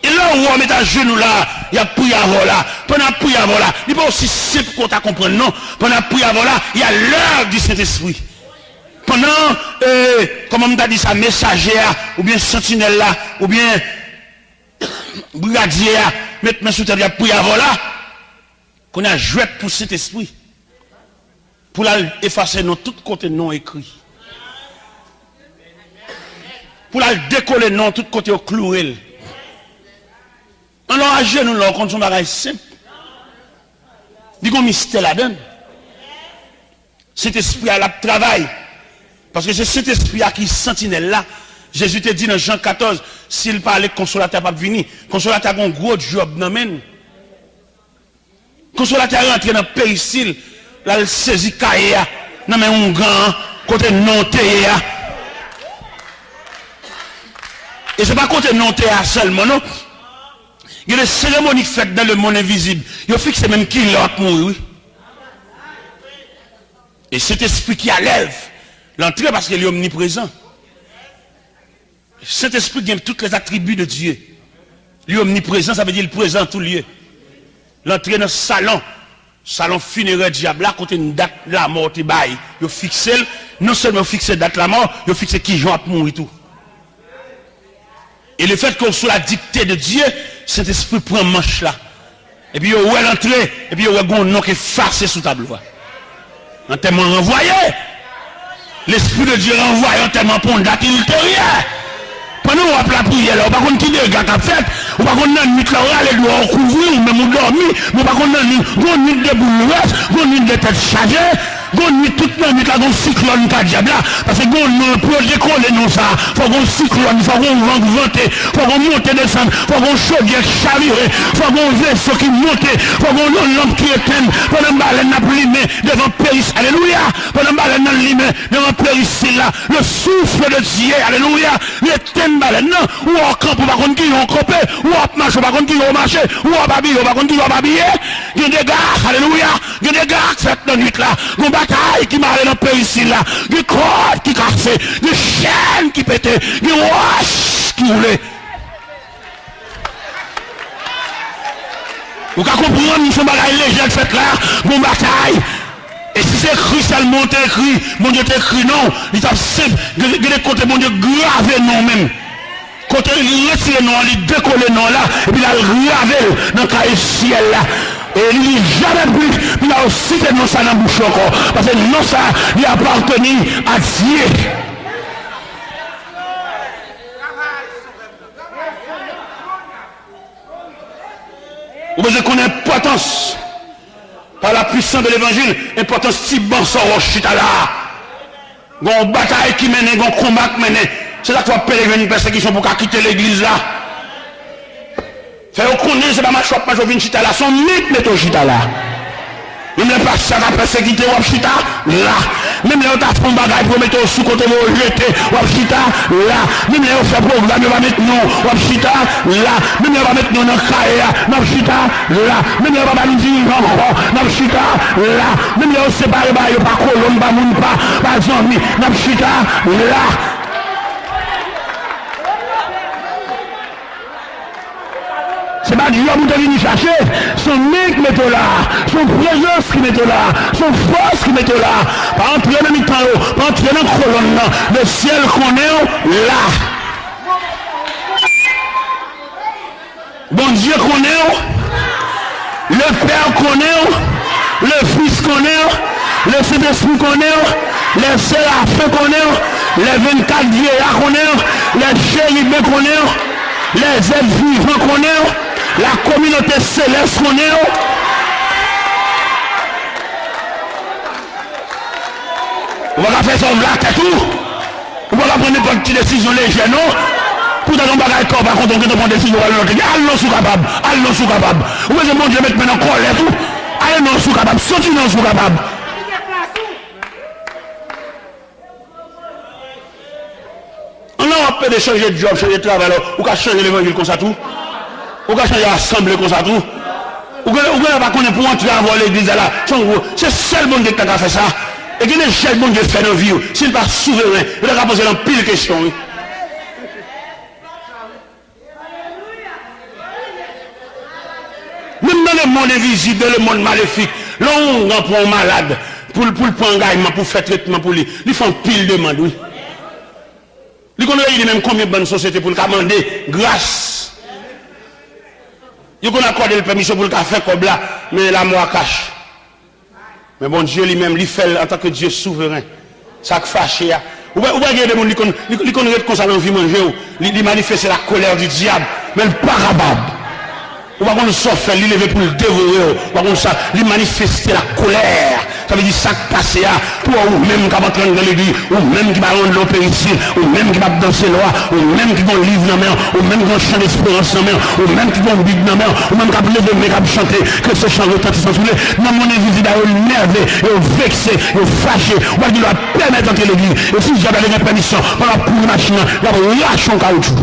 Et là où on met à genoux là, il y a prié avant là. Pendant prié avant là, il n'est pas aussi simple qu'on t'a compris, non. Pendant prié avant là, il y a l'heure du Saint-Esprit. Pendant, comment on t'a dit ça, messager, ou bien sentinelle là, ou bien brigadier, maintenant sous terre, il y a prié avant là, qu'on a joué pour cet esprit. Pour effacer non tout côté non écrit. Pour la décoller non tout côté au cloué. On l'a à genoux là, on son bagage simple. Dit qu'on mystère là-dedans. Cet esprit à la travail. Parce que c'est cet esprit à qui sentinelle là. Jésus te dit dans Jean 14, s'il parlait consolateur pas venir, consolateur a un gros job dans men. Consolateur rentre dans péricile, là il saisit cahier, non mais un grand côté non théa. Et c'est pas côté non théa seulement non. Il y a des cérémonies faites dans le monde invisible. Il fixe même qui l'autre mourir. Oui. Et cet esprit qui élève l'entrée parce qu'il est omniprésent. Cet esprit gagne tous les attributs de Dieu. Lui omniprésent, ça veut dire il présent en tout lieu. L'entrée dans le salon funéraire diable, là, quand une date la mort, il fixe, non seulement fixe la date la mort, il fixe qui joue à mourir tout. Et le fait qu'on soit la dictée de Dieu, cet esprit prend manche là. Et puis il y a l'entrée, et puis il y a un nom qui est farcé sous table. En tellement renvoyé. L'esprit de Dieu renvoie en tellement pour une date ultérieure. Pendant qu'on a la prière, on ne va pas qui des gars qui ont fait, on ne va pas nuit là, on va aller couvrir, ou même dormir, on ne va pas nuit de boulettes, on nuit de tête chargée, on nuit toute la nuit là, on cyclone qui diable là, parce que on projet coller nous ça, faut qu'on cyclone, faut qu'on vente, faut qu'on monte descendre, faut qu'on chaudière chaviré, faut qu'on vaisseau qui monte, faut qu'on lampe qui éteint, pendant que baleine n'a plus limé devant Péris, alléluia, pendant que baleine n'a limé devant Péris là, le souffle de Dieu, alléluia, l'éteint baleine, ou en camp, ou pas qu'on qui on campé, ou en marche, ou pas qu'on qui on marché, ou en babille, ou pas qu'on qui on babillé, il y a des gars, alléluia, il y a des gars qui fait dans la nuit là, une bataille qui m'a allé dans le pays ici là, des cordes qui cassent, des chaînes qui pétaient, des roches qui roulaient. Vous comprenez, nous sommes à la légère cette là, une bataille. Et si c'est écrit seulement écrit, mon Dieu t'écrit non, il est simple, il y a des côtés mon Dieu gravé non même. Côté il retire non, il décolle non là, et puis il a gravé dans le cahier ciel là. Et il n'y a jamais plus, il a aussi que non ça dans la bouche encore, parce que non ça, il appartenait à Dieu. Vous devez connaître l'importance. Par la puissance de l'évangile, importance si bon ça chita là. Gon bataille qui mène, gon combat qui mène. C'est là que tu vas pèleriner une persécution pour quitter l'église là. Fait qu'on connaît, c'est pas ma choix, pas je viens chita là. Son mythe met au chita là. Même les pasteurs qui ont persécuté ou chita là. Même les autres font bagaille pour mettre au sous-côté ou jeter ou chita là. Même les autres font programme, ils vont mettre nous ou chita là. Même les vont mettre nous dans le cahier, nous chita là. Même les vont nous dire encore, nous chita là. Même les autres séparés, ils pas colombe, pas moun pas zombie, nous chita là. C'est pas Dieu qui est venu chercher, son mec qui met là, son présence qui met là, son force qui met là. Pas entrer dans le temps, pas entrer dans la colonne, le ciel qu'on est là. Bon Dieu qu'on est, le Père qu'on est, le Fils qu'on est, le Saint-Esprit qu'on est, les séraphins qu'on est, les 24 vieillards qu'on est, les chérubins qu'on est, les êtres vivants qu'on est, la communauté céleste qu'on est. On va faire ça la tête tout. On va prendre une petite décision légère, non? Pour dans le bagage corps, par contre, on prend une décision à l'autre. Allons sous capable, allons sous capable. Où est-ce que mon Dieu met maintenant colère tout? Allons sous capable, sortez non sous capable. On a peut changer de job, changer de travail, ou qu'à changer l'évangile comme ça tout. Ou qu'à changer l'assemblée comme ça tout. Ou qu'à pas connaître pour entrer à l'église là. C'est seul bon Dieu qui a fait ça. Et qui est le seul bon Dieu fait dans la vie. S'il n'est pas souverain, il a posé dans pile de questions. monde invisible, dans le monde maléfique, l'on pour un malade, pour le prendre engagement, pour faire traitement pour lui. Ils font pile de demande, oui. Ils connaissent même combien de bonnes sociétés pour le demander grâce. Ils connaissent accorder le permission pour le faire comme là, mais la moi cache. Mais bon Dieu lui-même, il fait en tant que Dieu souverain. Ça fâché. Ou bien il y a des gens qui connaissent comme ça dans la vie manger, il manifeste la colère du diable, mais le parabab. Ou pas qu'on sort faire, il lever pour le dévorer, ou pas qu'on ça, il manifester la colère. Ça veut dire ça qui passe pour ou même qui va entrer dans l'église, ou même qui va rendre l'opéricile, ou même qui va danser loi, ou même qui va livre dans la main, ou même qui va chanter d'espérance dans la main, ou même qui va bible dans la main, ou même qui va lever, mais qui va chanter, que ce chant retentissant sous les. Dans mon invisible, il est énervé, il est vexé, il est fâché, ou bien il doit permettre d'entrer l'église. Et si j'avais la permission, pendant pour la machine, il va lâcher un caoutchouc.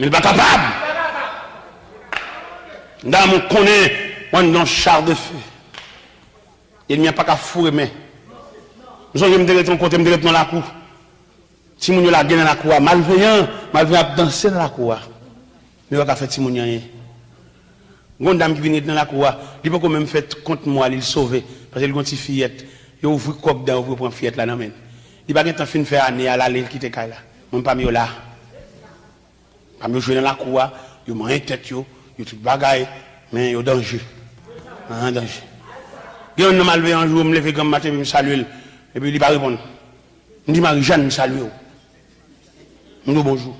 Il n'est pas capable. Dans mon connaît, on est dans char de feu. Il n'y a pas qu'à fourrer, mais. Nous sommes de ton côté, de dans la cour. Si mon la gagne dans la cour, malveillant danser dans la cour. Mais on va faire si mon rien. Une dame qui vient dans la cour, il peut quand même faire contre moi, il sauver. Parce qu'il y a une petite fillette. Il ouvre le coq dans pour prendre fillette là. Il n'y a pas de temps de faire année à l'aller qui te caille là. Mon pas mieux là. Pas mieux jouer dans la cour, il m'a une tête, il tout bagaille, mais il y a danger. Un danger. Il y a un homme un jour, je me lève comme matin, je me salue, et puis il va répondre. Je dis Marie-Jeanne, je me salue. Je dis bonjour.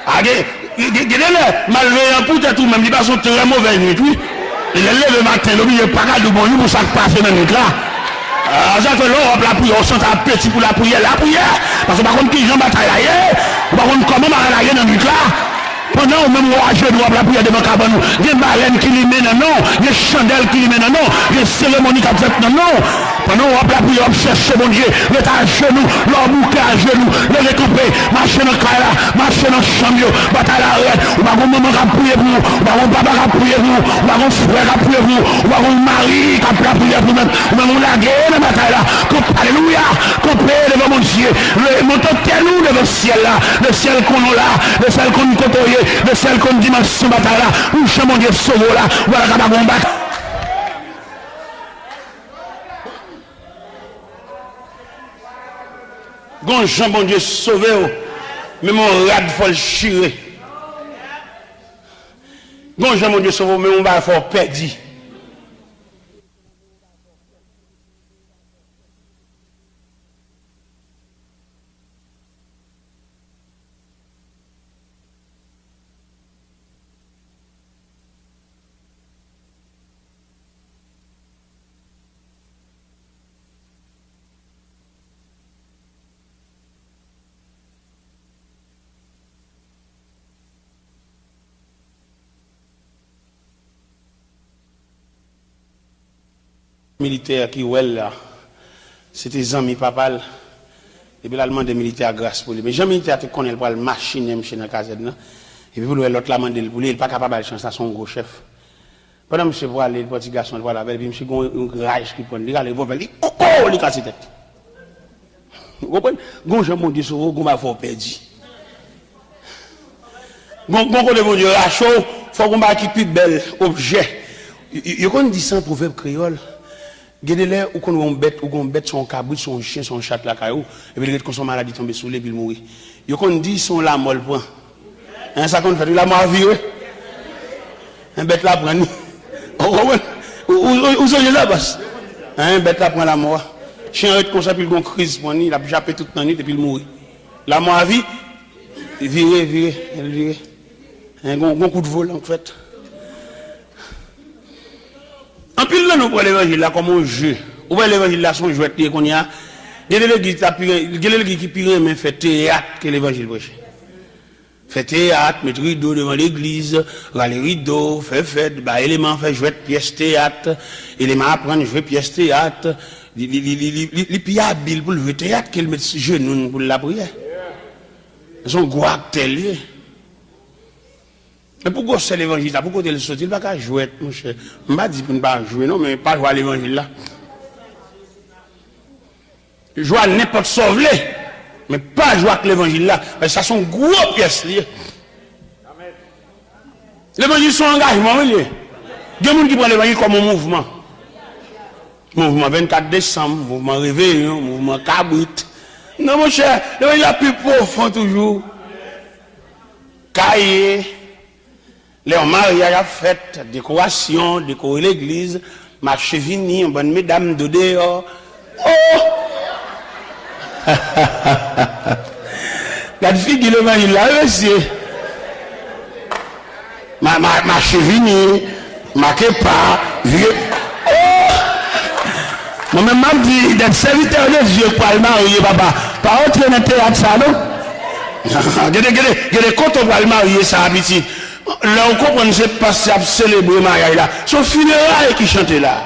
Regardez-le, malveillant pour tout, même il passe une très mauvaise nuit, oui. Il est levé le matin, il n'est pas de bonjour pour ça qui passe dans la nuit là. Ça fait l'Europe la prière, on sent un petit pour la prière, parce que par contre, qui j'en bataille là, par contre, comment on va dans la nuit là? Pendant même moi, je dois la prière devant Cabanou. Il y a des baleines qui lui mènent non, il y a des chandelles qui lui mènent non, il y a des cérémonies qui fait non. Pendant on va la prière, on cherche mon Dieu, le à genoux, leur bouquet à genoux, le récomper, marcher dans le caille, marcher dans le chambre, bataille à l'arrêt, ou pas mon maman qui prier pour vous, ou pas mon papa qui prier pour vous, ou pas mon frère qui prier pour vous, ou pas mon mari qui prier pour vous, ou pas mon lagué dans la bataille là. Alléluia, qu'on paie devant mon Dieu, montons nous devant le ciel là, le ciel qu'on a là, le ciel qu'on côtoie, le ciel qu'on dimension bataille là, où mon Dieu sauve là, voilà qu'on va combattre. Gonjan, bon Dieu, sauvé, mais mon rad faut le chirer. Gonjan, mon Dieu, sauvé, mais on va faire perdu. Militaire qui ouais là, c'était Zami Papal, et puis l'allemand des militaires grâce pour lui. Mais Jean militaire qui connaît le machine chez la caserne, et puis l'autre la mandel pour lui, il n'est pas capable de changer son gros chef. Pendant que monsieur voit aller, le petit garçon voit la belle, puis monsieur a un rage qui prend, il regarde, il va faire, oh, il casse tête. Vous comprenez? Gonjan mon Dieu, sur vous, va faire perdu. Gonjan mon Dieu, à chaud, il faut qu'on ait plus bel objet. Il y a dit ça en proverbe créole. Gardez-les ou qu'on bête son cabrit, son chien, son chat la caillou, et puis quand son maladie tombe sous les, puis il mourit. Yo qu'on dit son la molle point. Hein, ça qu'on fait, la mort virée. Un bête la prend. Où sont les là, basse? Un bête la prend la mort. Chien arrête comme ça, puis il a une crise, il a jappé toute la nuit, et puis il mourit. La mort vie, virée. Un bon coup de vol, en fait. En plus, là, nous prenons l'évangile là comme un jeu. Ou bien l'évangile là, son jouet qu'on y a. Il y a l'église qui pire, mais fait théâtre que l'évangile prêche. Fait théâtre, mettre rideau devant l'église, râler rideau, fait fête, bah, élément fait jouer pièce théâtre, élément apprendre jouer pièce théâtre, les plus habiles pour le jouer théâtre qu'elle met genou pour la prière. Son gros tel. Mais pourquoi c'est l'évangile là? Pourquoi il sorti? Il ne va pas jouer, mon cher. Je ne vais pas dire pour ne pas jouer, non, mais pas jouer à l'évangile là. Jouer à n'importe sauvé. Mais pas jouer avec l'évangile là, parce que ça sont gros pièces liées. L'évangile sont engagement liés. Il y a des gens qui prennent l'évangile comme un mouvement. Mouvement 24 décembre, mouvement réveillon, mouvement cabrit. Non mon cher, l'évangile est plus profond toujours. Cahier, les mariages à fête, décoration, décorer l'église, marcher vini, bonne mesdames de dehors. Oh! La fille qui l'évangile là, monsieur. Ma chevini, ma kepa, vieux. Oh! Moi-même, m'a dit d'être serviteur de Dieu pour le marier, papa. Pas entrer dans le théâtre, ça, non? Regardez, quand on va le marier, ça, habitude. Là, on comprend, c'est pas si à célébrer le mariage là. Son funérailles qui chante là.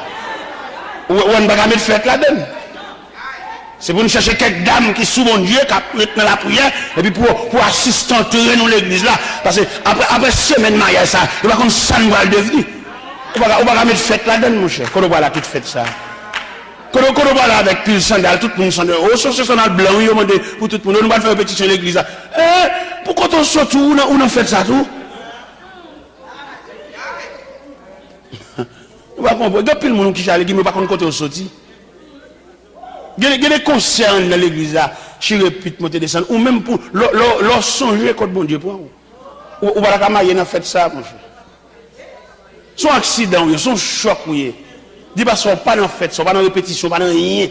Ou on va mettre fête là-dedans. C'est pour nous chercher quelques dames qui sous mon Dieu, qui mettent dans la prière, et puis pour assistanter dans l'église là. Parce que après semaine mariage ça, il va comme ça nous va le devenir. On va mettre fête là-dedans, mon cher. Quand on va la toute fête ça. Quand on va là avec pile sandal, tout le monde sandal. Oh, sur ce sandal blanc, il demande pour tout le monde. On va faire une pétition à l'église là. Pourquoi on sort tout, on a fait ça tout? On va comprendre. Depuis le monde qui chale, qui ne va pas compter au sorti. Il y a des concerts dans l'église là, qui répètent monter descendre, ou même pour leur songer quand bon Dieu prend. Ou va la marier dans fait ça, mon cher. Son accident, son choc, dis pas sont pas dans fête, sont pas dans répétition, pas dans rien.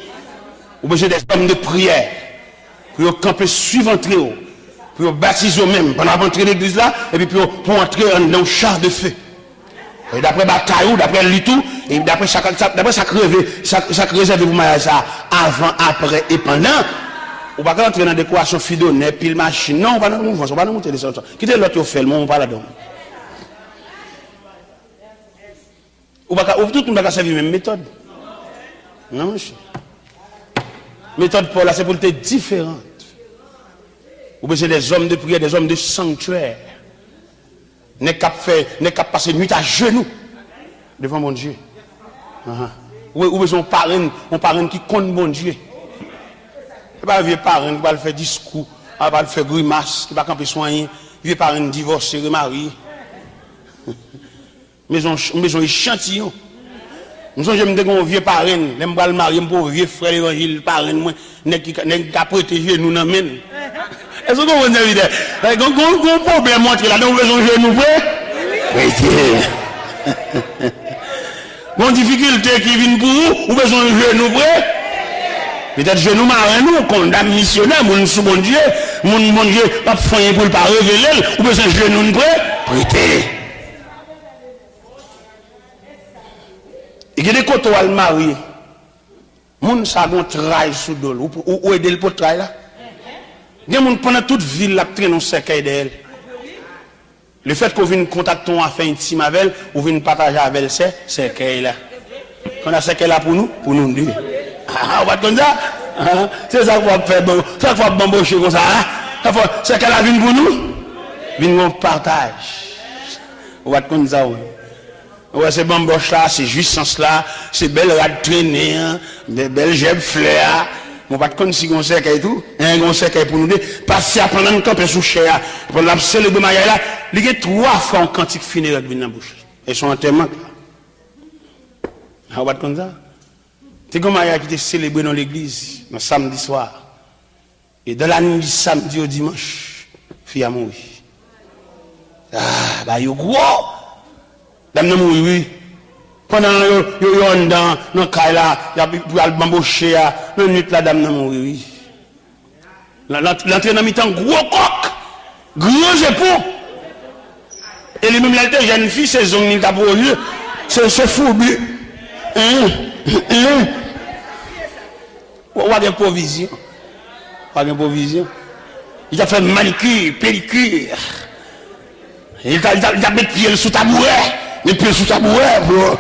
Ou besoin des hommes de prière pour camper suivant très haut, pour baptiser eux-mêmes pendant d'entrer l'église là, et puis pour entrer dans le char de feu. Et d'après bataille, d'après le tout, et d'après ça réserve vous ça avant, après et pendant. On va pas entrer dans la décoration fidonne, pile machine. Non, on va dans le mouvement, on va dans monter les autres. Quittez l'autre fait, on va là-dedans. Ou tout le monde va servir la même méthode. Non, monsieur. Méthode pour là, c'est pour être différente. Vous besoin des hommes de prière, des hommes de sanctuaire. N'est qu'à passer nuit à genoux devant mon Dieu. Ou besoin d'un parrain qui compte mon Dieu. Ce n'est pas un vieux parrain qui va le faire discours, qui va le faire grimace, qui va camper soigner. Vieux parrain divorcé, remarié. Maison échantillon. Nous sommes un vieux parrain, nous sommes mariés pour un vieux frère évangile, parrain, nous sommes protégés, nous n'en menons. Est-ce que vous comprenez l'idée? Il y a un problème montré là, nous besoin de genou prêt? Oui. Une difficulté qui vient pour vous, vous besoin de genou prêt? Peut-être genou marin, nous, condamne missionnaire, mon sous mon Dieu, mon Dieu, pas faire pour le pas révéler, vous besoin de genou prêt? Prêtez. Il y a des côtés où elle marie. Moun sa gon trail sous dol ou aider le pour trail là. Il y a des gens pendant toute ville là traîne un cercueil d'elle. Le fait qu'on vienne contacter on a fait intime avec elle, ou vienne partager avec elle c'est cercueil là. Quand a cercueil là pour nous deux. Ah, on va comme ça. C'est ça qu'on va faire ça qu'on va bambocher comme ça. Cercueil là vient pour nous. Vient on partage. On va comme ça. Ouais, c'est bamboche là, c'est jouissance là, c'est belle rade traînée, des belles gerbes fleurs. On va te connaître si on sait qu'il y a tout, un cercueil pour nous deux, passer à prendre un camp sous chair, pour la célébrer mariage là, il y a 3 fois un cantique funéraire dans la bouche. Et son enterrement là. On va te connaître ça. C'est comme mariage qui était célébré dans l'église, le samedi soir. Et dans la nuit du samedi au dimanche, fille a mouru. Ah, bah, il est gros. Dame n'a mouru, oui. Pendant que dans le cas là, il y a le bambouché, le nuit là, dame n'a mouru, oui. L'entrée dans mi-temps, gros coq, gros époux. Et les mêmes là, jeune fille, c'est zone qui pour eux, c'est fou, ou a des provisions. Pas de provision. Il a fait manicure, pédicure. Il a mis pied sous tabouret. Les pieds sous tabouret, bro.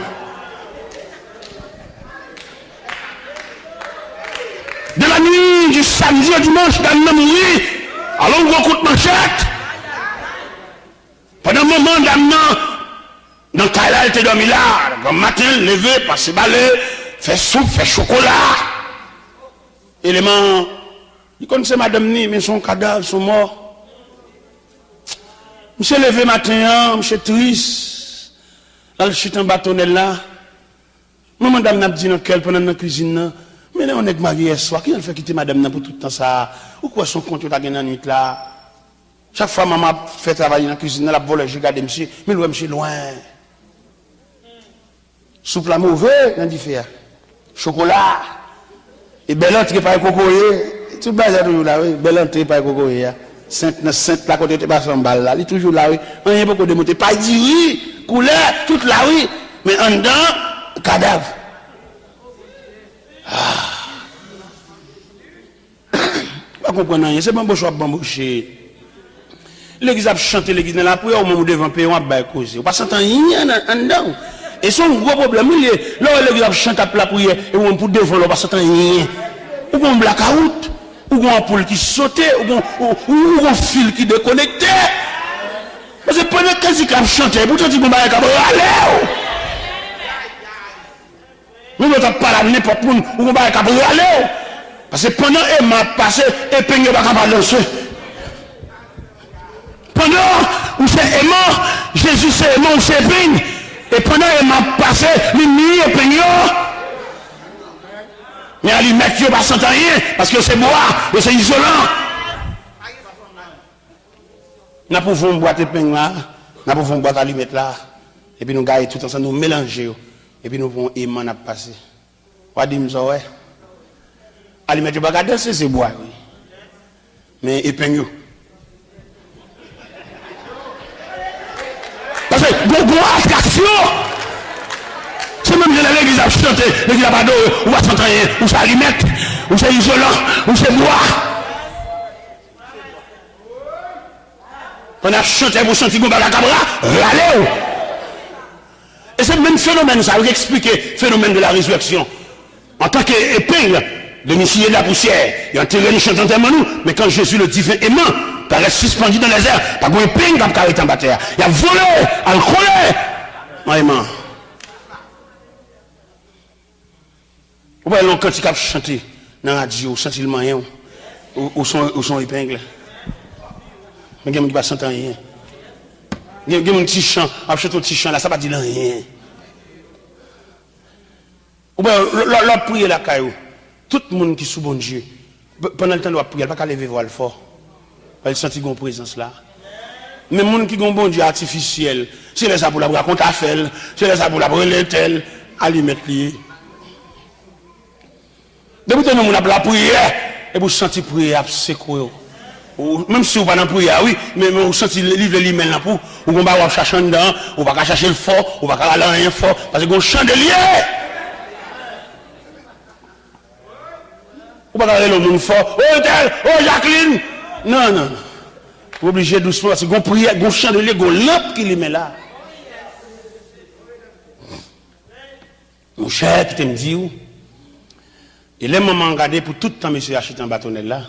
De la nuit du samedi au dimanche, dans le mourir, allons gros coup de manchette. Pendant un moment, dans le cas là, elle était dormi là. Le matin, levé, passer balai, faire soupe, faire chocolat. Élément Il connaissait madame ni, mais son cadavre, sont morts. Monsieur levé matin, monsieur triste. Là, je suis en bâtonnel là. Moi, madame n'a dit dans quel pendant la cuisine. Mais là, on est marié ce soir. Qui a fait quitter madame pour tout le temps ça? Ou quoi son compte, tu as gagné la nuit là? Chaque fois, maman fait travailler dans la cuisine, elle a volé, je regarde monsieur, mais l'ouest, monsieur loin. Soupe la mauvaise, on dit faire. Chocolat. Et belle entrée par cocoyer. Tout bas toujours là, oui. Belle entrée par cocoyer. Sainte, la côté de pas son balle là. Il est toujours là, oui. On n'y a pas de monter. Pas dit oui, couleur, toute là, oui. Mais en dedans, cadavre. Pas comprendre rien. C'est pas un beau choix bambouché. L'église a chanté, l'église dans la prière, au moment où devant payer, on va causer. On pas s'entendre rien en dedans. Et son gros problème, il est, là, l'église a chanté la prière, et on peut devant, on va s'entendre rien. Ou un blackout, ou un poule qui sautait, ou un fil qui déconnectait. Parce que pendant que quelqu'un a chanté, pourtant, tu peux pas aller. Nous ne sommes pas là n'importe où, ou on va aller. Parce que pendant qu'il m'a passé, et puis il va pas lancer. Pendant où c'est aimant, Jésus c'est aimant, où c'est peigne. Et pendant qu'il m'a passé, l'ennemi et peigne. Mais à lui mettre, il ne pas s'entendre rien, parce que c'est bois, et c'est isolant. Nous pouvons boire peigne là, nous pouvons boire à lui mettre là, et puis nous gagnons tout ensemble, nous mélanger, et puis nous pouvons aimant à passer. On va dire ça, ouais. À lui mettre, il ne pas danser, c'est bois, oui. Mais épeigne. Parce que bon attraction, c'est même que l'église a chanté, l'église a pas d'eau, ou va s'entraîner, ou c'est allumette, ou c'est isolant, ou c'est bois. On a chanté pour sentir qu'on va la cabra, allez. Et c'est le même phénomène, ça va expliquer le phénomène de la résurrection. En tant qu'épingle de Messie de la poussière, il y a un terrain chantant tellement nous, mais quand Jésus le divin aimant, paraît suspendu dans les airs, pas de pain qui a carré en bataille. Il a volé, alcoolé. Vraiment. Vous voyez, quand il a chanté dans la radio, senti le moyen, ou son épingle. Mais il y a des gens qui ne sentent rien. Il y a des petits chants, a chanté un petit chant là, ça ne va pas dire rien. Vous voyez, l'autre prier la caillou. Tout le monde qui est sous bon Dieu, pendant le temps de la prière, il ne va pas lever voile fort. Elle sentit une présence là. Mais les gens qui ont un bon Dieu artificiel, c'est ça pour la raconter à faire, c'est ça pour la brûler tel, à lui mettre lié. Depuis que nous avons la prière, et vous sentez prière, c'est quoi? Même si vous n'avez pas de prière, oui, mais vous sentez le livre de l'email là pour, vous ne pouvez pas chercher dedans, vous ne pouvez pas chercher le fort, vous ne pouvez pas aller rien fort, parce que vous avez un chandelier. Vous ne pouvez pas aller le monde fort, oh tel, oh Jacqueline. Non, non. Vous êtes obligé doucement, parce que vous priez, vous chandelier, vous lampe qui les met là. Mon cher, qui te me dit où? Et les mamans regardent pour tout le temps, monsieur achète un bâtonnet là.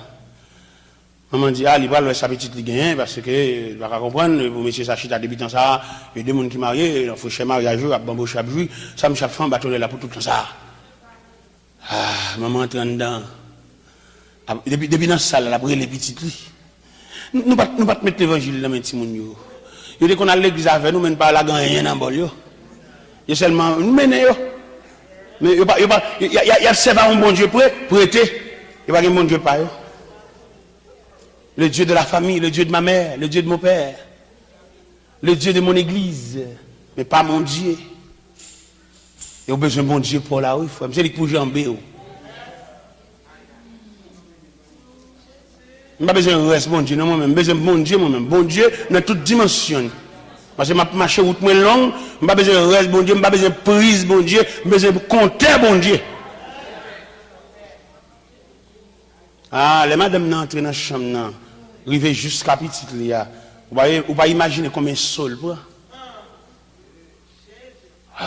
Maman dit, ah, il va le petit qui gagne, parce que, il va comprendre, pour monsieur s'achète à débutant ça, il y a deux personnes qui marient, il faut chez mariage, à bambou chaque jour, ça me chaque fois un bâtonnet là pour tout le temps ça. Ah, maman entre dedans. Depuis dans la salle, elle a pris les petites lits. Nous ne pouvons pas mettre l'évangile dans les petits gens. Ils disent qu'on a l'église avec nous, mais pas la gagne dans le bol. Il y a seulement nous mener. Mais il y a servi un bon Dieu prêté. Il n'y a pas un bon Dieu pas. Le Dieu de la famille, le Dieu de ma mère, le Dieu de mon père, le Dieu de mon église, mais pas mon Dieu. Il y a besoin de bon Dieu pour la rue. C'est lui pour jamber. Je n'ai pas besoin de reste bon Dieu, non, moi-même. J'ai besoin de bon Dieu, moi-même. Bon Dieu, dans toute dimension. Parce que ma marche route moins longue, je n'ai pas besoin de reste bon Dieu, je n'ai pas besoin de prise bon Dieu, je n'ai besoin de compter bon Dieu. Ah, les madames n'entrent dans la chambre, arrivent jusqu'à petit là. Vous ne pouvez pas imaginer combien de sol. Ah.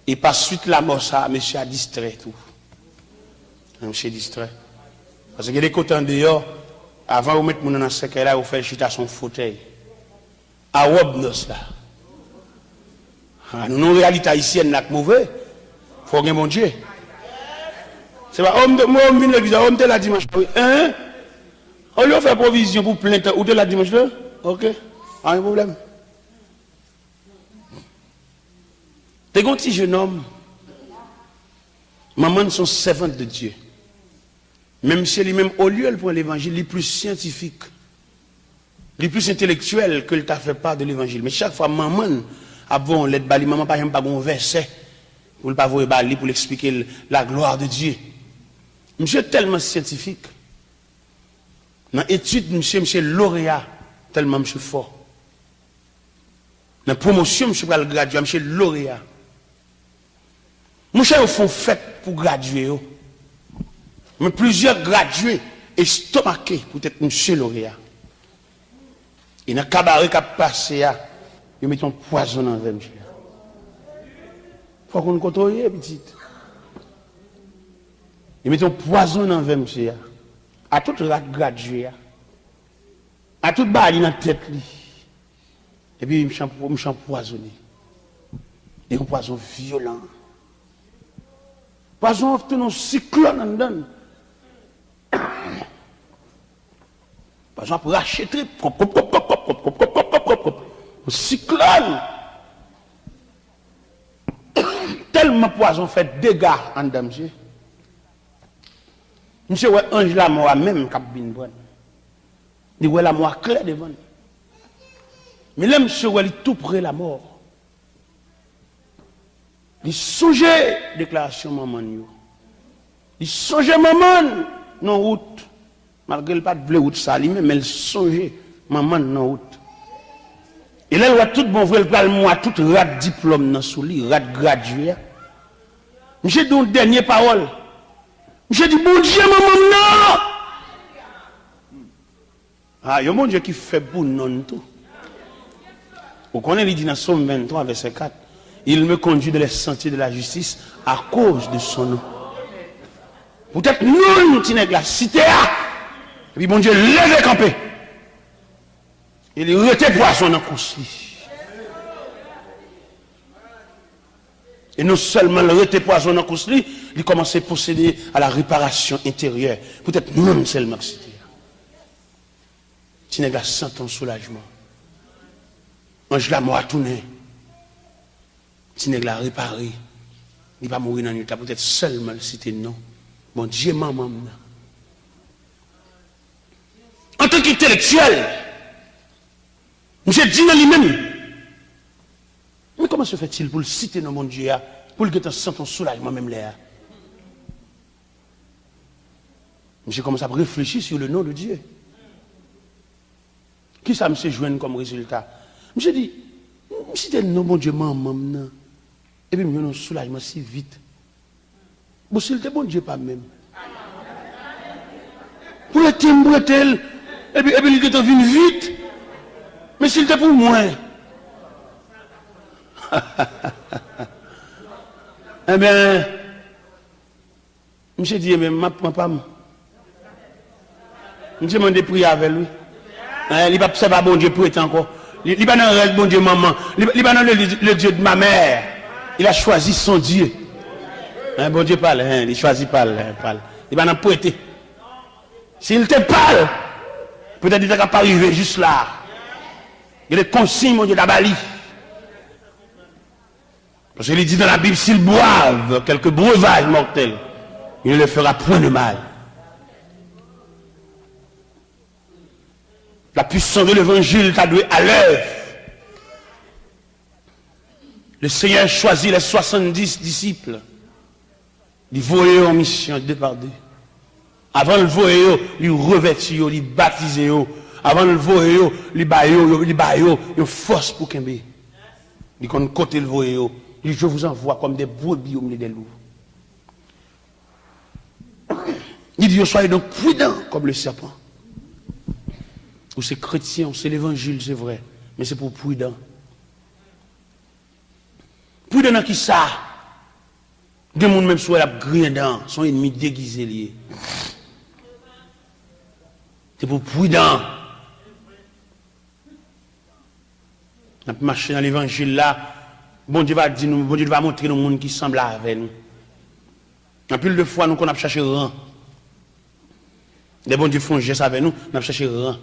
Et par suite la mort, ça, monsieur a distrait tout. Monsieur distrait. Parce qu'il y a des côtés en dehors, avant de mettre mon dans ce là, vous faites chita son fauteuil. À Wobnos là. Ah, nous, nos réalités haïtiennes, là, mauvais. Il faut que mon Dieu. C'est pas, moi, on vient l'église, on te la dimanche. Hein? On lui fait provision pour plein temps. Ou te la dimanche là? Ok. Pas de problème. T'es un petit jeune homme. Maman sont servantes de Dieu. Même si lui-même, au lieu de prendre l'évangile, il est plus scientifique. Il est plus intellectuel que le t'a fait part de l'évangile. Mais chaque fois, maman, avant l'aide bali, maman, par exemple, pas un verset pour ne pas voir bali, pour l'expliquer la gloire de Dieu. Monsieur est tellement scientifique. Dans l'étude, monsieur lauréat, tellement monsieur fort. Dans la promotion, monsieur va le graduer, monsieur lauréat. Monsieur, au fond, fait pour graduer. Mais plusieurs gradués estomaqués pour être monsieur lauréat. Et dans le cabaret qui a passé, ils mettent un poison dans le monsieur. Il faut qu'on le contrôle, petite. Ils mettent un poison dans le monsieur. À tout rat gradué. À tout bali dans la tête. Et puis, ils me empoisonné. Et un poison violent. Poison offre un cyclone en dedans. Poison pour racheter. Un cyclone. Tellement poison fait dégâts en dedans, monsieur. Monsieur, ouais, ange la mort même cap bin bon. Il ouais la mort clair devant. Mais là, monsieur, ouais, il tout près la mort. Il songe déclaration maman yo. Il songe maman non route. Malgré le pas de bleu route ça lui mais il songe maman non route. Et là il voit tout bon vrai le moi tout rat diplôme dans sous lui, rat gradué. Monsieur don dernière parole. Monsieur dit bon Dieu maman non. Ah, il y a mon Dieu qui fait pour non tout. Vous connaissez il dit dans Somme 23 verset 4. Il me conduit dans les sentiers de la justice à cause de son nom. Peut-être nous, nous tenons la cité. Et puis bon Dieu, lève camper. Il rete poisson dans course. Et non seulement le rete poisson dans course, il commence à procéder à la réparation intérieure. Peut-être nous seulement cité. Tu n'as sans ton soulagement. Ange la mort a tourné. Si n'est pas réparé, il va mourir dans une état, peut-être seulement citer non. Bon Dieu, maman. En tant qu'intellectuel, monsieur dit dans lui-même, mais comment se fait-il pour le citer dans mon Dieu, pour le que sent ton soulagement même là? Monsieur commence à réfléchir sur le nom de Dieu. Qui ça me se joindre comme résultat? Monsieur dit, citer le nom de mon Dieu, maman. Et puis, nous avons un soulagement si vite. Bon, s'il était bon Dieu, pas même. Pour le thème, et puis il était venu vite. Mais s'il était pour moi. Eh bien, monsieur dit, mais ma papa, monsieur m'a prier avec lui. Il va pas bon Dieu pour être encore. Il va dans le bon Dieu, maman. Il va dans le Dieu de ma mère. Il a choisi son Dieu. Bon Dieu parle, il choisit parle. Il va en prêter. S'il te parle, peut-être qu'il ne va pas arriver juste là. Il y a des consignes, mon Dieu, d'Abali. Parce qu'il dit dans la Bible, s'ils boivent quelques breuvages mortels, il ne leur fera point de mal. La puissance de l'évangile t'a doué à l'œuvre. Le Seigneur choisit les 70 disciples. Il voyait en mission deux par deux. Avant le voyer, il revêtit, il baptisé. Avant le voyer, il baillait, il force pour qu'il y il qu'on côté le voyer. Il dit, je vous envoie comme des brebis au milieu des loups. Il dit, soyez donc prudents comme le serpent. Ou c'est chrétien, c'est l'évangile, c'est vrai. Mais c'est pour prudent. Prudent dans qui ça? Des gens même soit la grille dedans, son ennemi déguisé lié. C'est pour prudent. On a marché dans l'évangile là. Bon Dieu va dire nous, bon Dieu va montrer nous monde qui semble avec nous. En plus de fois, nous qu'on a cherché rang. Des bons Dieu font geste avec nous, on a cherché rang.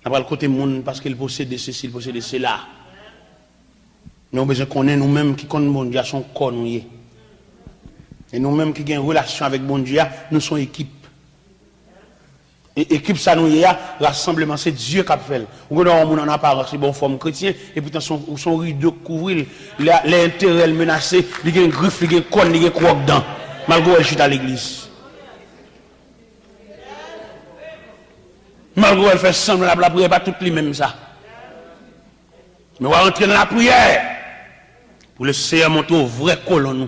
On a pas le côté monde parce qu'il possède ceci, il possède cela. Nous avons besoin de connaître nous-mêmes qui connaissent bon Dieu à son corps. Et nous-mêmes qui avons une relation avec bon Dieu, nous sommes équipe. Et équipe ça nous y a, rassemblement, c'est Dieu qui a fait. Ou on en apparence, c'est bon forme chrétien, et pourtant son rideau couvrir, l'intérêt menacé, il y a une griffe, il y a une conne, il y a une croque dedans. Malgré elle chute à l'église. Malgré elle fait semblant la prière, pas toutes les mêmes ça. Mais on va rentrer dans la prière pour le Seigneur montrer au vrai colon.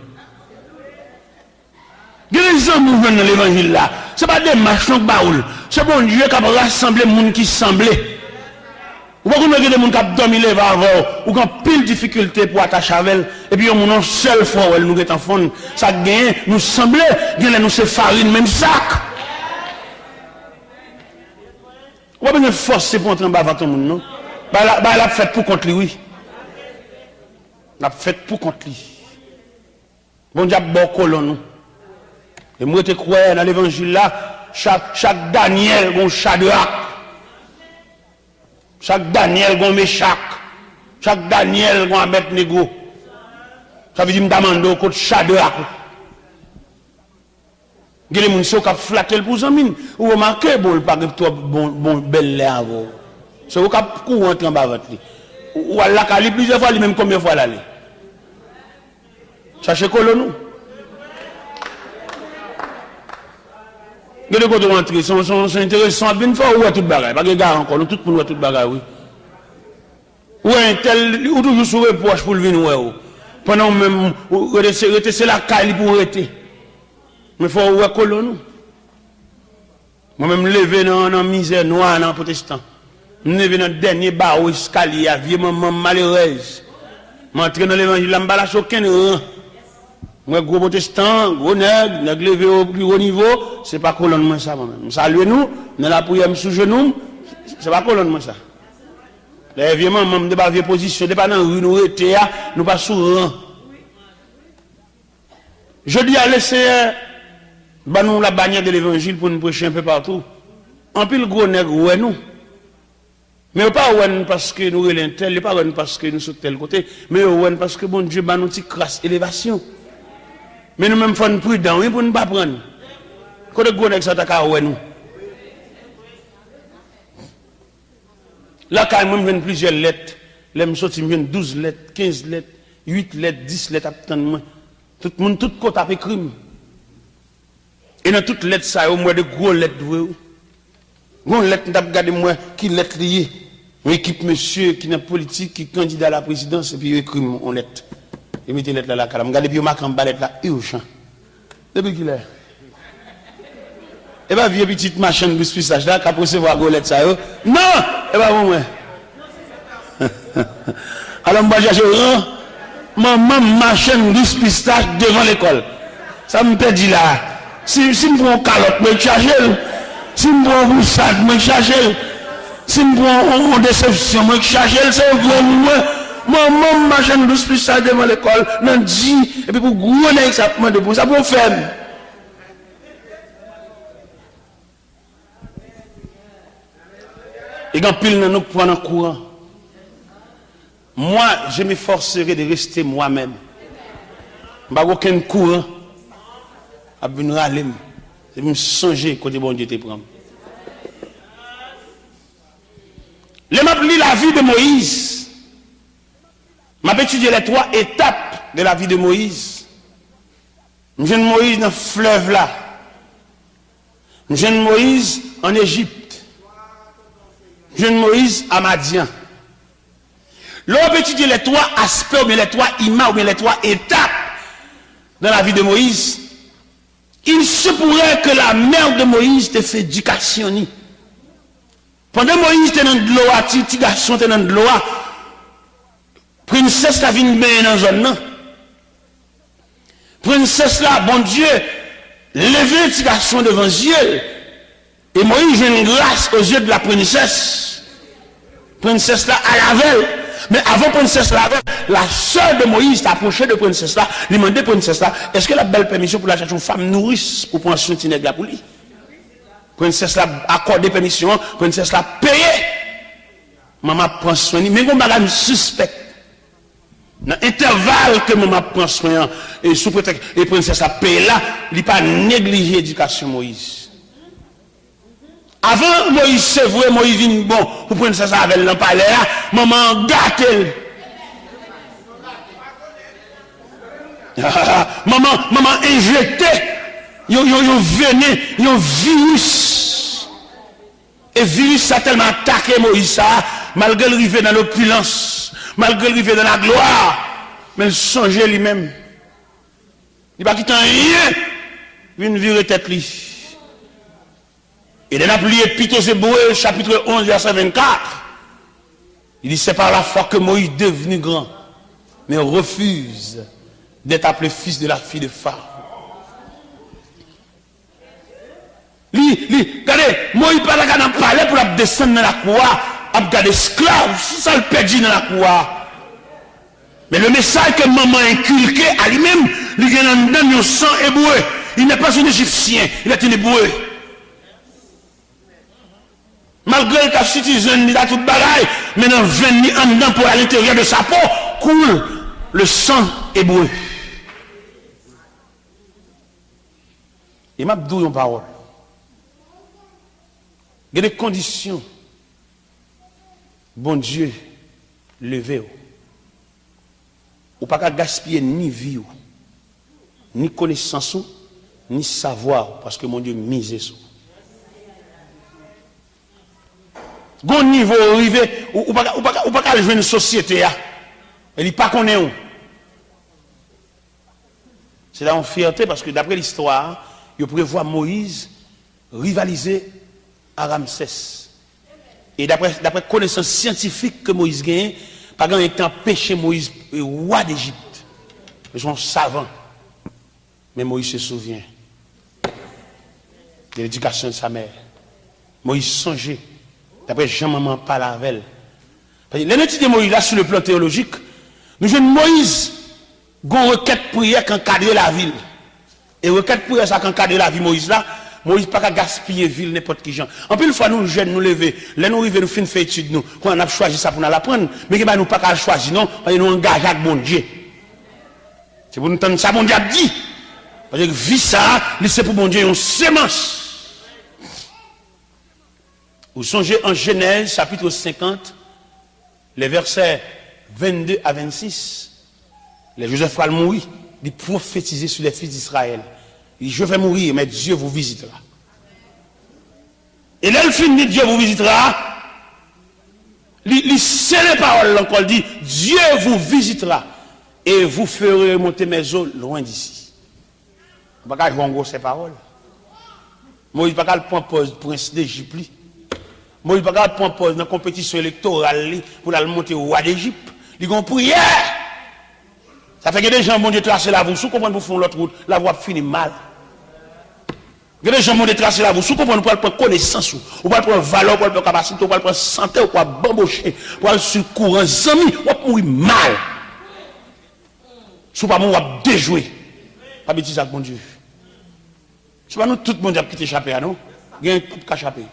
Il y a des gens qui viennent dans l'évangile là. Ce n'est pas des machins qui baoulent. C'est bon Dieu qui a rassemblé les gens qui semblaient. Ou pas qu'on a des gens qui ont dormi les avant, ou qui ont pile difficulté pour attacher avec elle. Et puis, on a une seule fois où elle nous est en fond. Ça gagne, nous semblait, nous c'est farine, même sac. Ou pas une force pour entrer en bas avant tout le monde, non? Elle a fait pour contre lui, oui. Elle a fait pour contre lui. Bon Dieu a bon colon, nous. Et moi, je crois dans l'évangile là, chaque Daniel, un Shadrach. Chaque Daniel, un Meshach. Chaque Daniel, un Abednego. Ça veut dire que je demande au côté Shadrach. Il y a des gens qui ont flatté pour ça. Vous remarquez, bon, pas bon, belle l'air. C'est vous qui avez rentré en bas votre lit. Ou à la cali plusieurs fois, même combien de fois l'aller. Cherchez quoi nous? Regardez quand on rentre, c'est intéressant. Une fois, où est tout le bagage? Pas de gars encore, nous tout le monde est tout le bagage, oui. Ou un tel, ou toujours sur le poche pour le venir, pendant même, c'est la cali pour rester. Mais il faut où est nous? Moi-même, lever dans la misère noire, dans le protestant. Je lever dans le dernier bar au escalier, vieux maman malheureuse. Je m'entraîne dans l'évangile, je ne balance aucun rang. Moi, gros protestant, gros nègre, levé au plus haut niveau, ce n'est pas colonne moi ça, moi-même. Saluez nous, dans la prière sous genou, ce n'est pas colonne moi ça. Les vieux mamans, de pas vieille position, de pas dans la rue, nous étions, nous pas sous rang. Je dis à l'essai, nous la bannière de l'évangile pour nous prêcher un peu partout. En plus, le gros nègre, ouais, nous. Mais pas ouais parce que nous relèvons tel, pas ouais parce que nous sommes tel côté, mais ouais parce que bon Dieu, nous avons une crasse élévation. Mais nous-mêmes, faut nous prudents, oui, pour ne pas prendre. Quand le gros nègre, ça t'a ouais, nous. Là, quand même, viennent plusieurs lettres. Là, je sortis, viennent 12 lettres, 15 lettres, 8 lettres, 10 lettres, attends-moi. Tout le monde, tout côté a fait crime. Et dans toutes les lettres, ça, au moins de gros lettres. Gros lettres, nous avons regardé moi, qui lettres liées. Une équipe, monsieur, qui est politique, qui est candidat à la présidence, et puis il écrit en lettres. Et mettez les lettres là, là, calme. Regardez, puis il marque en bas lettre là, urgent. Depuis qu'il est. Et bien, vieux petite machine de spissage là, qui a recevoir gros lettres, ça, non! Et bien, bon, ouais. Alors, moi, j'ai maman machine de spissage devant l'école. Ça me dit là. Si je prends une calotte, je vais charger. Si je prends une boussade, je vais charger. Si je prends une déception, je vais charger. C'est maman machine de spissage devant l'école. Non, dit. Et puis pour gros nègre, ça prend de pour ça pour faire. Et quand pile nous prenons courant. Moi, je m'efforcerai de rester moi-même. Je n'ai pas aucun courant. Je vais me râler. Je vais me songer côté bon Dieu te prend. Je m'appelle la vie de Moïse. Je vais étudier les 3 étapes de la vie de Moïse. Je viens de Moïse dans le fleuve là. Je viens de Moïse en Égypte. Je viens de Moïse à Madian. L'on peut étudier les 3 aspects, ou bien les 3 images, ou bien les 3 étapes dans la vie de Moïse. Il se pourrait que la mère de Moïse te fait éducation. Pendant Moïse était dans de l'eau, petit garçon était dans de l'eau, princesse la vient bien dans la zone. Princesse là, bon Dieu, levez petit garçon devant Dieu. Et Moïse a une grâce aux yeux de la princesse. Princesse là, à la veille. Mais avant princesse là, la sœur de Moïse t'approchait de princesse là, lui demandait princesse là, est-ce que la belle permission pour la chercher une femme nourrice pour prendre soin de nègre là pour lui? Princesse là accordé permission, princesse là payé. Maman prend soin, mais on madame suspect. Dans l'intervalle que maman prend soin et sous prétexte et princesse là paye là, il pas négligé l'éducation Moïse. Avant Moïse c'est vrai, Moïse vient bon pour princesse avec le palais, maman gâte. maman injecté yo venin, yo virus. Et virus a tellement attaqué Moïse ça, malgré le rivé dans l'opulence, malgré le rivé dans la gloire, mais il songeait lui-même. Il va quitter rien, il virer tête lui. Et dans la pluie Épître aux Hébreux, chapitre 11, verset 24, il dit c'est par la foi que Moïse est devenu grand, mais refuse d'être appelé fils de la fille de Pharaon. Regardez, Moïse pas là dans parler pour descendre dans la cour, à garder esclave, ça le perdu dans la cour. Mais le message que maman a inculqué à lui-même, il vient dans un sang hébreu. Il n'est pas un Égyptien, il est un hébreu. Malgré qu'il a citizen, il a tout bagaille, mais dans 20 000 ans dedans pour à l'intérieur de sa peau, coule le sang hébreu. Et m'a dit une parole. Il y a des conditions. Bon Dieu, levez-vous. Ou pas qu'à gaspiller ni vie, ni connaissance, ni savoir, parce que mon Dieu mise sur. Bon niveau arrivé, ou pas qu'à jouer une société, elle n'est pas connaît où. C'est là une fierté, parce que d'après l'histoire, il prévoit Moïse rivaliser à Ramsès. Et d'après connaissance scientifique que Moïse gagne, pas grand temps péché Moïse roi d'Égypte. Ils sont savants. Mais Moïse se souvient de l'éducation de sa mère. Moïse songeait. D'après Jean-Maman parle avec elle. L'étude de Moïse là sur le plan théologique, nous jouons Moïse, une requête prière qui encadre la ville. Et requête prière ça qui encadre la vie Moïse là. Moïse pas qu'à gaspiller ville n'importe qui gens. En plus une fois nous jeunes nous lever, là nous arriver nous fin faire étude nous, quand on a choisi ça pour nous l'apprendre, mais que nous pas qu'à choisir non, parce que nous engager avec bon Dieu. C'est pour nous entendre ça bon Dieu a dit. Parce que vie ça, c'est pour bon Dieu une sémence. Vous songez en Genèse chapitre 50, les versets 22 à 26. Les Joseph va mourir, il prophétiser sur les fils d'Israël. Il dit, je vais mourir, mais Dieu vous visitera. Et là, il finit, Dieu vous visitera. Il sait les paroles, encore, il dit, Dieu vous visitera et vous ferez monter mes eaux loin d'ici. Vous ne pouvez pas jouer ces paroles. Moïse ne peut pas prendre pause prince d'Égypte. Moïse ne peut pas prendre pause dans la compétition électorale pour aller monter au roi d'Égypte. Il dit, prière. Ça fait que des gens, mon Dieu, tracer la voie. Sous comment vous font l'autre route, la voie finit mal. Il y a des gens, mon Dieu, tracer la voie. Sous comment vous pouvez prendre connaissance, vous pouvez prendre valeur, vous pouvez prendre capacité, vous pouvez prendre santé, vous pouvez bambocher, vous pouvez sur le courant, amis, vous pouvez mourir mal. Sous pas mon, vous pouvez déjouer. Pas bêtise avec mon Dieu. C'est pas nous, tout le monde a quitté échapper à nous. Il y a un tout qui échappé.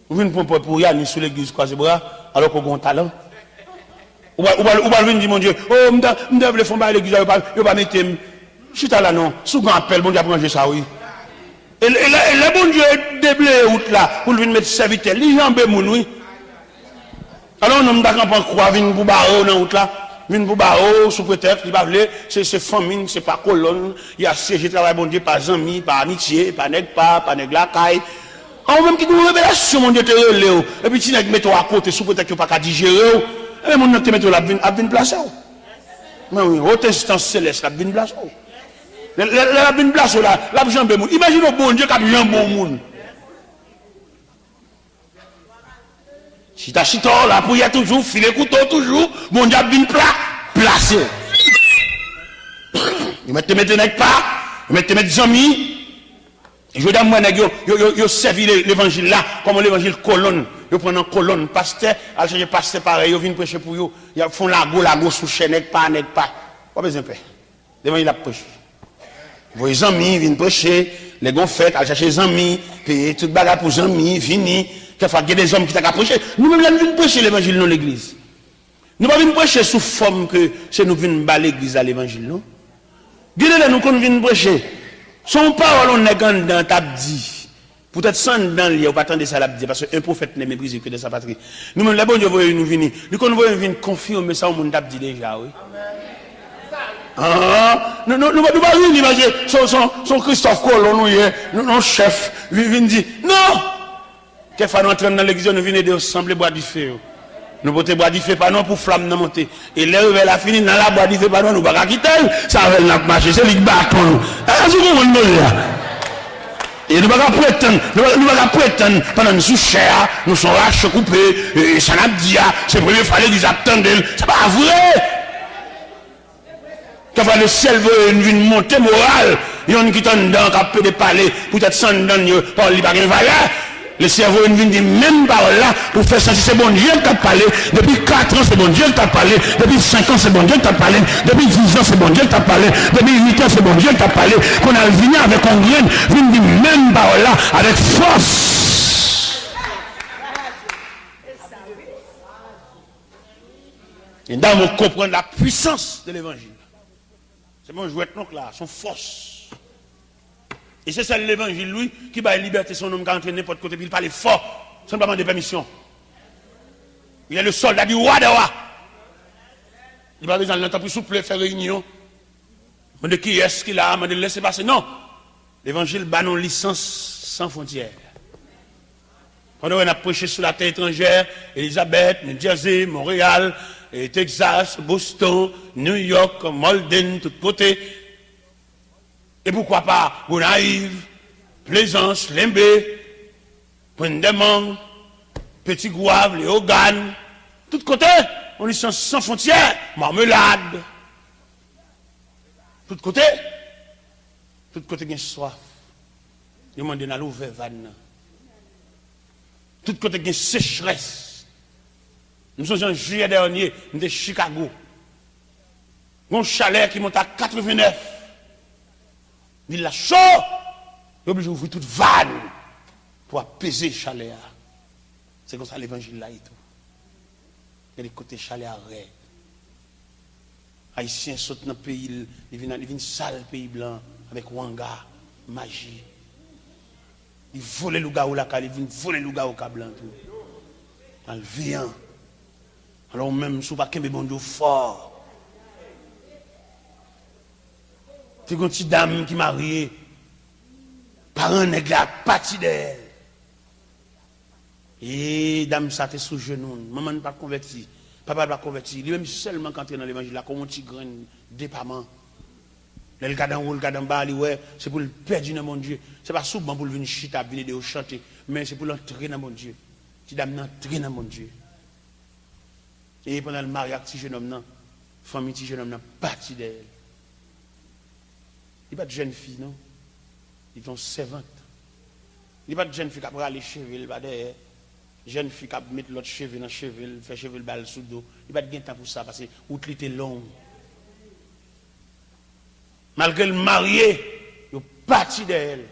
Vous venez pour y aller sur l'église, croiser bras, alors qu'on a un talent. Ou va venir dire, mon Dieu, oh, je devrais faire l'église, je ne vais pas mettre. Je suis là, non. Sous grand appel, bon Dieu, a manger ça, oui. Et le bon Dieu déblé route là, pour venir mettre serviteur, les gens bémoun, oui. Alors, on n'a pas croire, venir pour barreau dans route là. Venir pour barreau, sous prétexte, il va vouloir, c'est famine, c'est pas colonne. Il y a siégé, travail, bon Dieu, pas amis, pas amitié, pas nègre, pas nègre la caille. On même qui nous révélation, mon Dieu, te relève. Et puis, tu n'as pas à côté, sous prétexte que pas qu'à digérer. Et mon Dieu, te met la bin place. Mais oui, haute instance céleste, la bin place. La bin place là, la jambe moun. Imagine au bon Dieu qui a jambe bon moun. Si t'as chito, la prière toujours, filet couteau toujours, bon Dieu a bin placé. Il met te mettre pas, il met te mettre des amis. Je dis à moi, yo servi l'évangile là, comme l'évangile colonne. Yo prennent en colonne, pasteur, à chercher pasteur pareil, yo viennent prêcher pour yo. Ils font la go sous chaîne, pas. Pas besoin de paix. L'évangile a prêché. Vos amis viennent prêcher, les gars fêtes, à chercher les amis, payer toute bagarre pour les amis, fini. Quelquefois, il y a des hommes qui t'ont prêché. Nous-mêmes, nous venons prêcher l'évangile dans l'église. Nous ne venons pas prêcher sous forme que c'est nous venons balayer l'église à l'évangile, non? Regardez nous quand nous venons prêcher. Son parole, on est dans ta dit. Peut-être sans dans le ou pas attendre ça la dire parce qu'un prophète n'est méprisé que de sa patrie. Nous-mêmes, les bons Dieu voyons nous venir. Nous, quand nous voyons venir confirmer ça, au monde t'a dit déjà, oui. Ah, nous pas venir imaginer son Christophe Colomb, nous, nos chefs, viennent dire, non! Quelquefois, nous entrons dans l'église, nous venons de sembler boire du feu. Nous potons boire du feu, pas non pour flamme de monter. Et là, on va finir dans la boire du feu, pas non, nous ne pouvons pas quitter. Ça va marcher, c'est lui qui bâton. Ah, c'est comment on est là? Et nous ne pouvons pas prétendre, pendant nous sommes chers, nous sommes raches, coupés, et ça n'a pas dit, c'est pour lui fallait qu'ils attendent. C'est pas vrai! Quand le ciel veut une montée morale, il y a une qui t'en dans, qui peut parler, peut-être sans dans, par les baguettes valeur. Le cerveau vient dire même par là pour faire sentir c'est bon Dieu qui t'a parlé. Depuis 4 ans c'est bon Dieu qui t'a parlé. Depuis 5 ans c'est bon Dieu qui t'a parlé. Depuis 10 ans c'est bon Dieu qui t'a parlé. Depuis 8 ans c'est bon Dieu qui t'a parlé. Qu'on a venu avec un grain, vient dire même par là avec force. Et là on comprend la puissance de l'évangile. C'est bon jouet donc là, son force. Et c'est ça l'évangile, lui, qui va liberté son homme qui entre n'importe côté, il parle fort, sans demander permission. Il est le soldat du roi des rois. Il va dans le temps plus souple, faire réunion. On dit qui est-ce qu'il a, on dit laissez passer. Non. L'évangile bat non licence sans frontières. Pendant qu'on a prêché sur la terre étrangère, Elisabeth, New Jersey, Montréal, Texas, Boston, New York, Malden, tous côtés. Et pourquoi pas Gonaïve, Plaisance, Limbé, Pointe-des-Mangues, Petit Gouave, Léogane, tous côtés, on licence sans frontières, Marmelade. Tous côtés, il y a soif. Il y a dans l'ouvert vanne. Tous côtés, il y a sécheresse. Nous sommes en juillet dernier, nous sommes de Chicago. Mon chalet qui monte à 89. Il la chaud, il est obligé d'ouvrir toute vanne pour apaiser le chalet. C'est comme ça l'évangile là et tout. Il y a des côtés chalet à raid. Haïtiens sautent dans le pays, ils viennent sale pays blanc avec Wanga, magie. Ils volent le gars au la ils viennent voler le gars au blanc tout. Dans le viand. Alors même si vous ne pouvez pas bon Dieu fort. C'est une petite dame qui mariée. Parents nègre la partie d'elle. Et dame ça t'est sous genou. Maman n'est pas convertie. Papa n'est pas converti. Lui même seulement quand il est dans l'évangile là, comme un petit grain dépament. Le gars en haut, le gars en bas, c'est pour le perdre dans mon Dieu. C'est pas souvent pour venir chita, venir de chanter, mais c'est pour l'entrer dans mon Dieu. Petite dame entrer dans mon Dieu. Et pendant le mariage, petit jeune homme, famille petit jeune homme, partie d'elle. Il n'y a pas de jeune fille, non? Ils sont servantes. Il n'y a pas de jeune fille qui a aller cheveux, pas derrière. Jeune fille qui a mettre l'autre cheveux dans le cheveux, faire cheveux le bal sous le dos. Il n'y a pas de temps pour ça parce que l'outre était long. Malgré le marié, il est parti d'elle.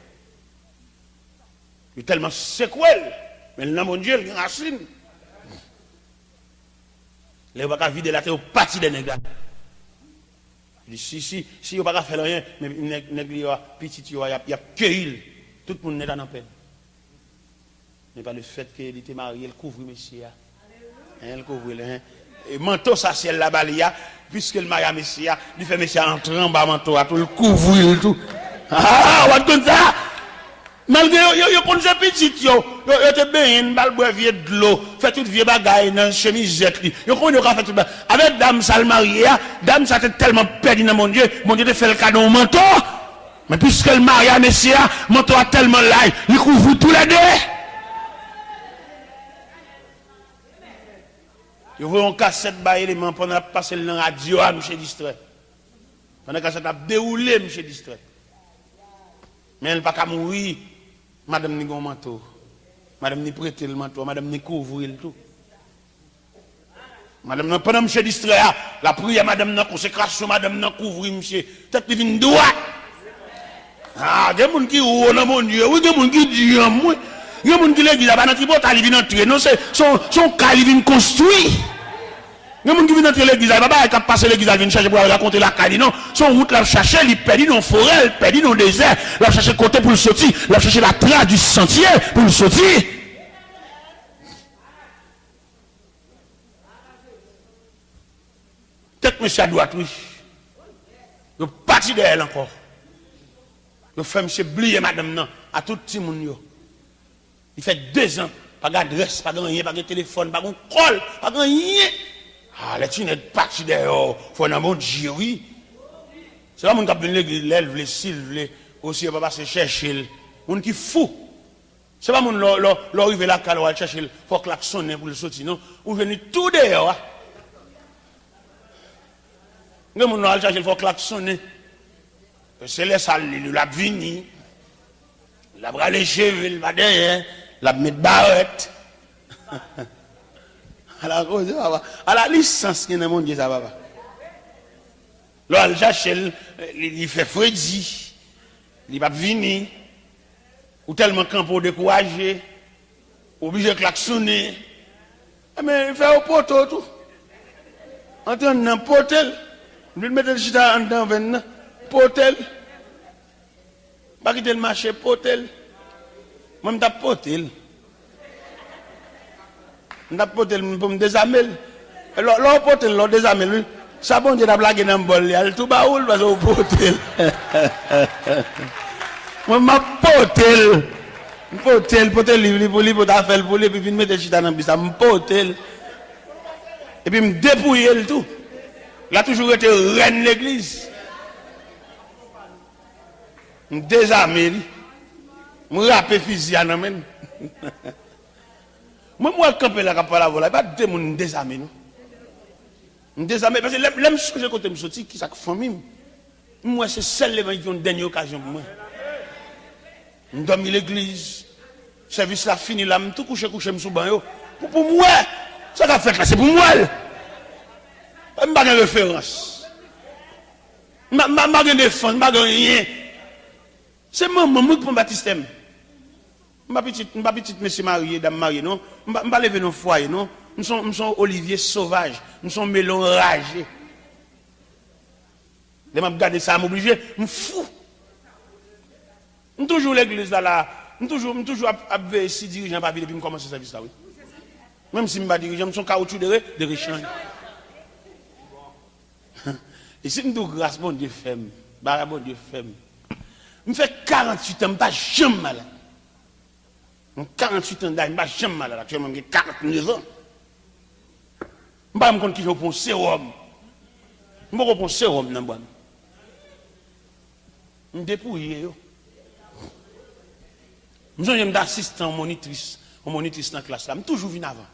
Il est tellement séquel. Mais le nom mon Dieu, il est racine. Il n'est pas vider la terre, il est parti des nègres. Si il n'y a pas faire rien, mais il y a petit, il y a cueilli. Tout le monde est dans peine. Mais pas le fait qu'il était marié, il couvre Messie. Il couvre le et manteau, ça c'est la balia, puisque le mariage Messie, il fait Messie entrer en bas manteau, tout le couvre tout. Ah, on va comme ça. Malgré yo pour ces petites yo te baigner bal boire vieux de l'eau fait toute vieux bagaille dans chemisette li yo comment yo ka fait tout avec dame ça le marié dame ça était tellement perdu dans mon Dieu te fait le cadeau manteau mais puisque le mariage messia manteau a tellement là il couvre tous les deux yo voyons un cassette ba élément pendant passer dans la radio à monsieur distrait pendant cassette a déroulé monsieur distrait Mais elle n'a pas qu'à mourir. Madame ni gon manteau. Madame ni prêter le manteau. Madame ni couvrir le tout. Madame n'a pas monsieur distrait. La prière, madame n'a consécration, madame n'a couvrir, monsieur. Tête qui vient droit. Ah, il y a des gens qui ont mon Dieu. Oui, il y a des gens qui disent, moi. Il y a des gens qui l'église, pas dans le il vient entrer. Non, c'est son cas, il vient construire. Il y a des gens qui viennent entrer l'église, il va pas passer l'église, il vient chercher pour raconter la caille. Non, son route, l'a chercher, il perd dans la forêt, il perd dans le désert, il va chercher côté pour le sortir, il va chercher la trace du sentier pour le sortir. Peut-être monsieur à droite, oui. Il est parti de elle encore. Il fait monsieur oublier madame non, à tout le monde. Il fait 2 ans, pas d'adresse, pas de rien, pas de téléphone, pas de call, pas de rien. Ah, les tu n'es pas parti de elle, il faut un bon Dieu, oui. C'est là mon qui a venu l'église, l'élève, les cils, aussi, il va passer chercher. Mon qui fou. C'est pas mon l'arrivé là, quand on va chercher, il faut klaxonner pour le sortir, non? Ou venir tout dehors. Nous allons chercher, il faut klaxonner. C'est les salles, il a vini. Il a bras les cheveux, il va derrière. Il a mis barrette. À la licence, il y a mon Dieu, ça va pas. Là, il cherche, il fait Freddy. Il va venir. Ou tellement campo découragé. Obligé de klaxonner. Mais il fait au poteau tout. En train de potel. Il mettre le chita en dedans, venir. Potel. Pas quitter le marché, potel. Moi, je suis potel. Je suis potel pour me désarmer. L'autre potel, l'autre désarmer. Ça, bon Dieu, a blagué dans le bol. Il y a tout baoul parce que c'est potel. Moi, je suis potel, livre pour lui, pour faire pour lui, puis je mettre le chita dans le bissa. Je suis potel. Et puis, je me dépouille le tout. Il a toujours été reine de l'église. Je me désarmé. Je me rappelle fusil à l'amène. Moi, je campe là, je ne vais pas me désarmer. Je me désarmé parce que l'homme que je côté me sortir, qui est sa famille. Moi, c'est celle qui ont une dernière occasion pour moi. Je dormi à l'église. Le service là fini là, je tout couché, je suis sous banc. Pour moi, ça qu'a fait là, c'est pour moi. Je n'ai pas de référence. Je n'ai pas de défense, je n'ai pas de rien. C'est maman qui prend le baptême. Je ne suis pas petit monsieur marié, dame mariée, non. Je ne suis pas levé dans le foyer, non. Nous sommes olivier sauvage, nous sommes melon ragé. Je vais regarder ça, je suis obligé, je suis fou. Je suis toujours l'église là, je suis toujours à si dirigeant pas depuis que je commence ce service là. Oui. Même si je ne suis pas dirigeant, je suis caoutchouc de rechange. Et si je me dis grâce, bon Dieu fait, bon Dieu fait. Je fais 48 ans, je ne suis pas jamais malade. 48 ans, je ne suis pas jamais malade. Actuellement, j'ai 49 ans. Je ne sais pas qui je prends sérum. Je ne sais pas prendre sérum dans le bois. Je me dépouille. Je suis assistant monitrice dans la classe. Je suis toujours venu avant.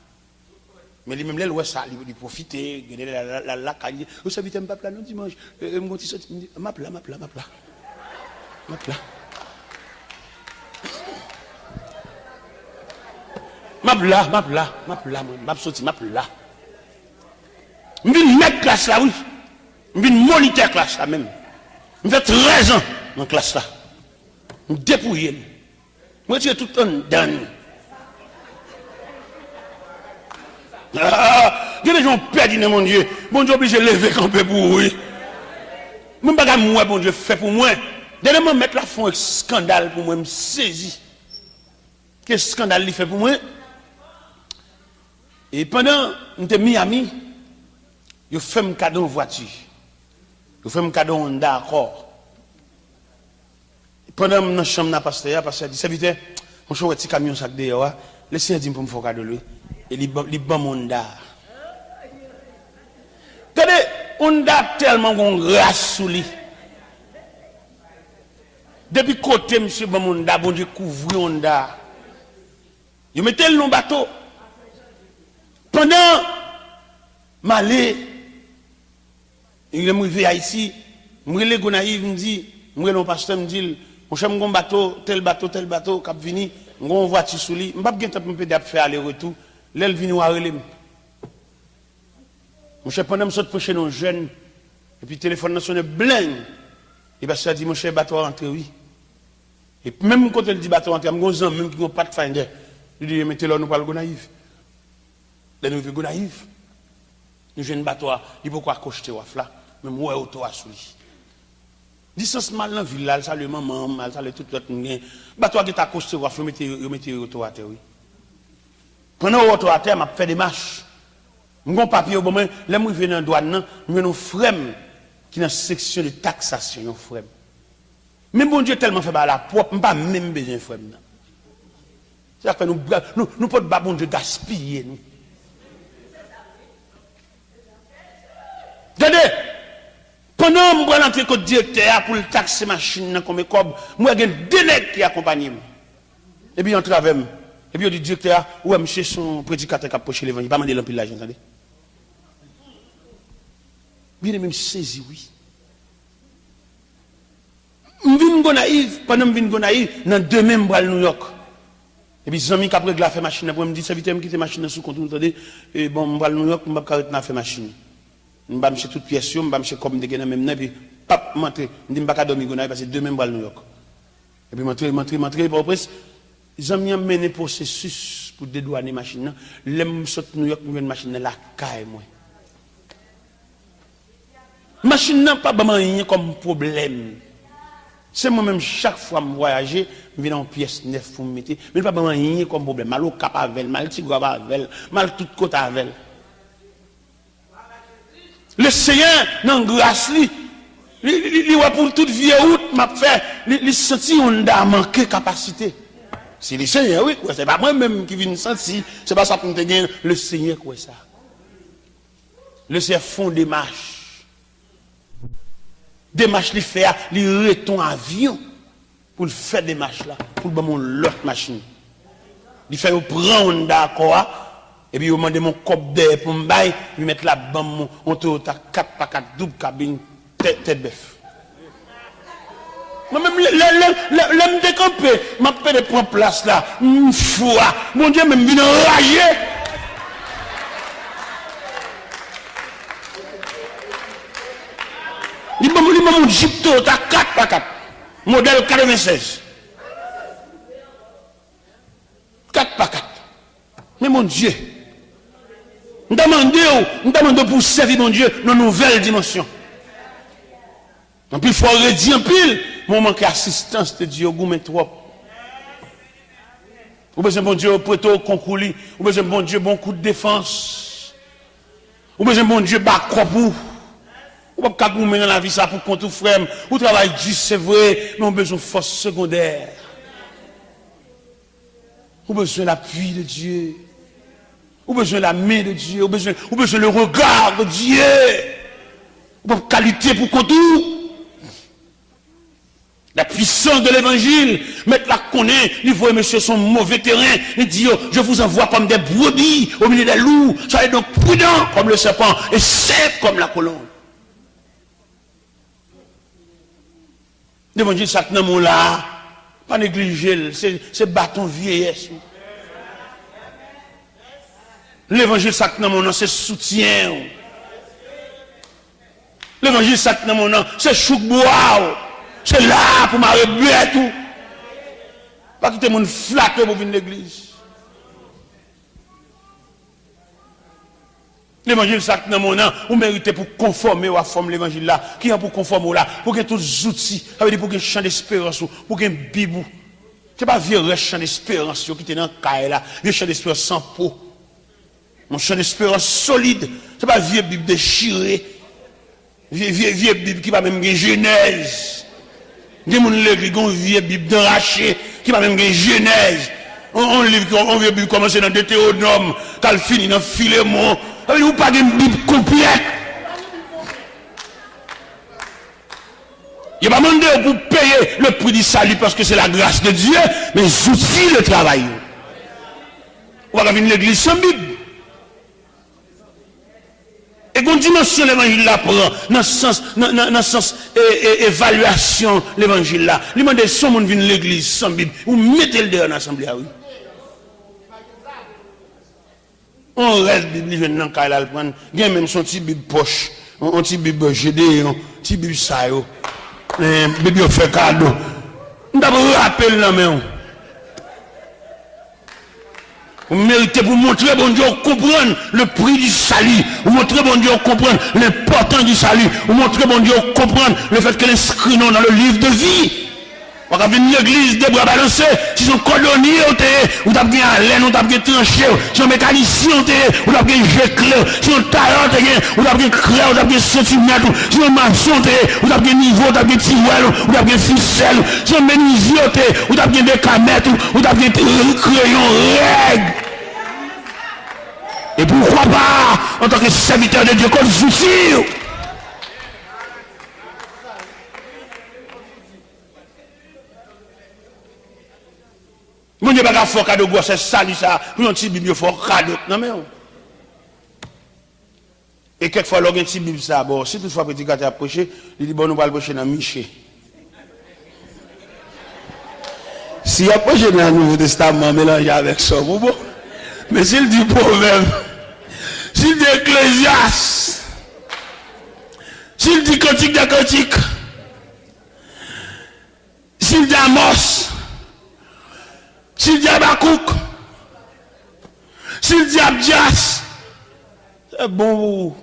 Mais lui même là ça il profiter la caille vous savez t'aimes pas plat non dimanche me dit sorti m'a plat sorti m'a plat je viens mettre classe là oui je viens moniteur classe là même je fait 13 ans dans classe là je dépouiller moi tu es tout le temps dans il y a des gens perdus dans mon Dieu. Mon Dieu obligé de lever camper pour oui. Même pas moi, bon Dieu fait pour moi. Dernièrement, mettre la fond un scandale pour moi, me saisi. Quel scandale il fait pour moi? Et pendant que j'étais Miami, je fais un cadeau en voiture. Je fais un cadeau en Honda encore. Pendant que je suis dans la pasteur, parce que serviteur, mon chou petit camion sac dehors, le Seigneur dit pour me faire cadeau lui. Et il bon Honda. Regardez, Honda tellement de grâce sous lui. Depuis côté, monsieur bon Honda, bon Dieu couvre Honda. Il mettait le long bateau. Pendant malé, il est arrivé à ici, je suis Gonaïve, me dit, je suis pasteur, me dit, Mon cher, mon bateau, tel bateau, cap vini, mon voiture sous lui, m'pas bien temps pour me faire aller-retour, l'aile vini ou arrêter. Mon cher, pendant que je suis nos jeunes, et puis le téléphone sonne bling, et bien ça dit, mon cher, bateau rentré, oui. Et même quand elle dit bateau rentré, je suis même qui n'ont pas de finder. Je dis, mettez-le, nous parlons naïf. Là, nous vivons naïf. Nous jeunes bateau, il faut quoi accrocher là, même ouais, auto à sous lui. Distance mal dans la ville, là, ça le maman, mal, ça le tout l'autre monde. Bateau qui est accroché, vous mettez auto à terre, oui. Pendant auto à terre, je fais des marches. Mon papier au moment, là, je viens dans la douane, nous avons un frère qui est dans la section de taxation, un frère. Mais bon Dieu, tellement fait la propre, je n'ai pas même besoin de frère. C'est-à-dire que nous ne pouvons pas, bon Dieu, gaspiller. Nous. Regardez, pendant que je prends l'entrée comme directeur pour le taxer machine comme cob, moi j'ai deux nègres qui accompagnent. Et puis on travaille. Et puis on dit directeur, ouais, monsieur son prédicateur qui a poché l'évangile, pas demander l'empile l'argent, attendez. Bien même saisi, oui. Je viens naïf, pendant que je viens naïf, dans deux mêmes bras New York. Et puis, les amis qui ont réglé la machine, pour me dire, serviteur, je quitte la machine sous compte, et bon, je vais New York, je vais arrêter la machine. Je vais acheter toutes les pièces, je vais acheter comme des gens, même, et puis, pap, je vais pas dormir, parce que deux mêmes bras New York. Et puis, je vais presque, les amis ont mené processus pour dédouaner la machine. Les gens qui New York, une machine, la caille, moi. La machine n'a pas rien comme problème. C'est moi-même, chaque fois que je voyage, je viens en pièce neuf pour me mettre. Mais pas rien comme problème. Mal au cap avec, mal tigre avec, mal tout côté avec. Le Seigneur, dans grâce, il va pour toute vie route, m'a fait, il sentit qu'on a manqué de capacité. C'est le Seigneur, oui, c'est pas moi-même qui viens sentir, c'est pas ça pour me dire, le Seigneur, quoi ça. Le Seigneur font des marches. Des marches, il fait, il retourne avion pour faire des marches là, pour mon l'autre machine. Il fait prendre d'accord, et puis il demande mon cop d'air pour me bailler, il met la bande, mon Toyota 4x4 double cabine, tête bœuf. Moi-même, l'homme décampé, m'a fait de prendre place là, une fois, mon Dieu, même vient enragé. Il m'a mon Jeep Toyota 4x4, modèle 96. 4x4. Mais mon Dieu, nous demandons pour servir mon Dieu dans une nouvelle dimension. En plus, il faut redire en pile, mon manque d'assistance de Dieu, gourmet trop. Ou besoin bon Dieu prêter au concours, ou besoin bon Dieu bon coup de défense. Ou besoin bon Dieu bas pour. Ou pas qu'on dans la vie ça pour compte frère, ou travail juste c'est vrai, mais on a besoin de force secondaire. Ou besoin de l'appui de Dieu. Ou besoin de la main de Dieu, ou besoin le regard de Dieu. Ou pas qualité pour compte. La puissance de l'évangile, mettre la connaît, il voit monsieur son mauvais terrain, il dit, oh, je vous envoie comme des brebis au milieu des loups, soyez donc prudents comme le serpent et secs comme la colombe. L'évangile, ça tenait mon là, pas négliger, c'est bâton vieillesse. L'évangile, ça tenait mon nom, c'est soutien. L'évangile, ça tenait mon nom, c'est chouc-bois. C'est là pour m'arrêter tout. Pas quitter mon flatter pour venir à l'église. L'évangile, ça dans mon nom, vous méritez pour conformer à la forme de l'évangile là. Qui est pour conformer là? Pour que tous les outils, ça veut dire pour que champ d'espérance, pour que Bible. C'est pas vieux champ d'espérance qui est dans le cahier là, vieux champ d'espérance sans peau. Mon champ d'espérance solide, c'est pas vieux Bible déchiré. Vieux Bible qui va même une Genèse. Des gens qui ont une vieille Bible d'enraché, qui va même une Genèse. On livre, on veut Bible commencer dans Deutéronome, qu'elle finit dans Philémon. Vous pas une Bible complète. Il va demander pour payer le prix du salut parce que c'est la grâce de Dieu, mais aussi le travail. On va venir l'église sans Bible. une dimension l'évangile là prend dans le sens évaluation l'évangile là. Il demande son monde vient l'église sans Bible ou mettez le dehors dans l'assemblée oui. On reste Bible jeune dans caille là le prendre, gain même son petit Bible poche, un petit Bible GD, un petit Bible ça yo. Bible fait cadeau. On t'a rappel là mais vous méritez pour montrer bon Dieu comprendre le prix du salut. Vous montrer bon Dieu comprendre l'importance du salut. Vous montrer bon Dieu comprendre le fait que l'inscrit dans le livre de vie. Vous avez une église de bras balancés, si sont colonies, vous avez bien haleine, vous avez bien tranché, si sont mécaniciens, vous avez bien géclé, si sont tailleurs, vous avez bien clair, vous avez bien centimètres, si sont maçons, vous avez bien niveau, vous avez bien tiwel, vous avez bien ficelle, si sont menuisiers, vous avez bien décamètres, vous avez bien crayon, règle. Et pourquoi pas, en tant que serviteur de Dieu, qu'on soucie. Mon Dieu, pas faire cadeau, c'est salut ça. Pour un petit Bible, il faut cadeau. Non, mais. Et quelquefois, l'on a un petit Bible ça. Bon, si toutefois, petit gars a prêché, il dit, bon, nous allons prêcher dans Miché. Si il a prêché dans le Nouveau Testament, mélangé avec ça, bon. Mais s'il dit Proverbe, s'il dit Ecclésiaste, s'il dit Cantique des Cantiques, s'il dit Amos, s'il dit Habakkuk, s'il dit Abdias, c'est bon.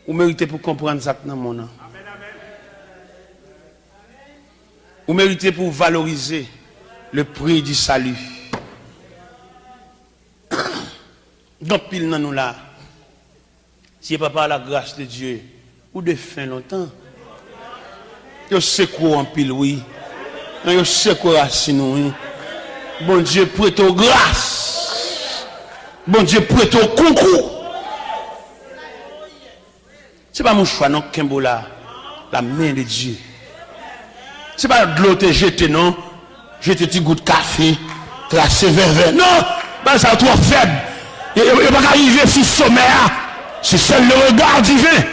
Vous méritez pour comprendre ça dans mon nom. Vous méritez pour valoriser le prix du salut. Donc, pile dans nous là, si pas par la grâce de Dieu, ou de fin longtemps, je sais quoi en pile, oui. Je sais quoi racine, oui. Bon Dieu, prête aux grâces. Bon Dieu, prête au concours. Ce n'est pas mon choix, non, Kimbola, la main de Dieu. Ce n'est pas de l'eau te jeter, non. Jeter petit goût de café, tracé vers. Non, ben ça trop faible. Il ne va pas arriver sur le sommet. C'est seul le regard divin.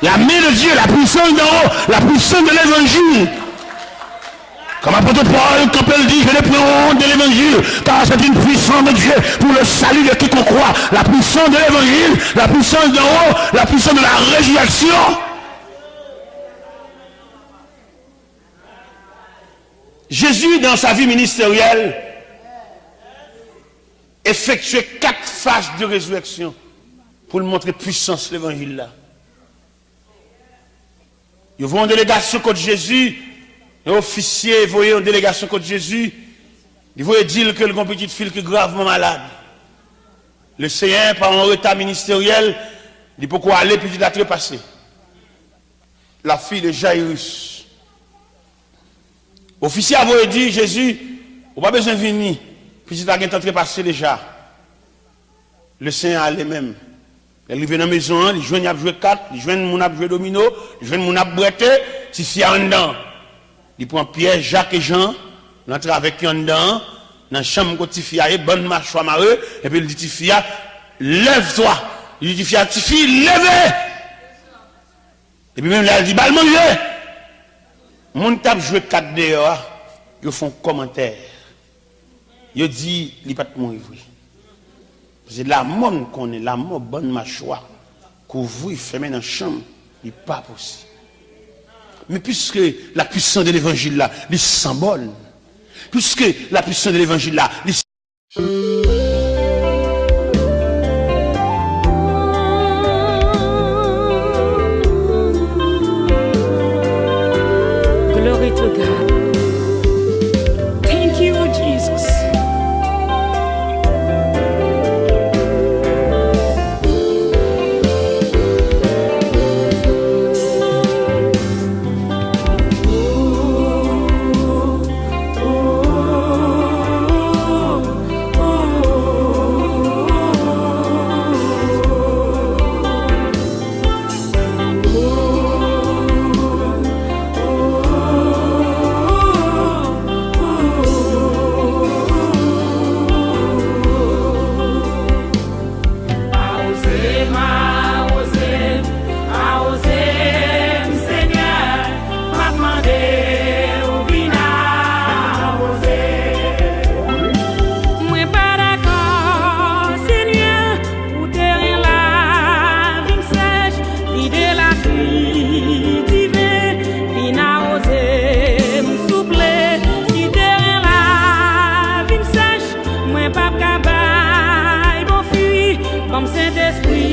La main de Dieu, la puissance d'en haut, la puissance de l'évangile. Comme apôtre Paul, quand elle dit, je ne prends honte de l'évangile, car c'est une puissance de Dieu pour le salut de quiconque croit. La puissance de l'évangile, la puissance d'en haut, la puissance de la résurrection. Jésus, dans sa vie ministérielle, effectuait 4 phases de résurrection pour montrer puissance de l'évangile là. Ils vont en délégation contre Jésus, les officiers voyaient en délégation contre Jésus, ils voyaient dire que le petite fille qui est gravement malade. Le Seigneur, par un retard ministériel, il dit pourquoi aller puis il a trépassé. La fille de Jairus. Officier a dit, Jésus, on n'a pas besoin de venir, puis il a trépassé déjà. Le Seigneur allait même. Il arrive dans la maison, il joue à jouer 4, il joue à jouer domino, il joue à bretter, il fait en dedans. Il prend Pierre, Jacques et Jean, il entre avec eux en dedans, dans la chambre où il fait bonne marche à mareux, et puis il dit, fille, lève-toi. Il dit, fille, lève. Et puis même là, il dit, bah, manger. Mon tape joué 4 dehors, ils font commentaire. Ils disent, il n'est pas de mourir. C'est la mort qu'on est, la mort bonne mâchoire. Couvrir, fermer dans la chambre, il n'est pas possible. Mais puisque la puissance de l'évangile là, les symboles, puisque la puissance de l'évangile là, les Glory to God. Thank you, Jesus. Oh, Comme Saint-Esprit.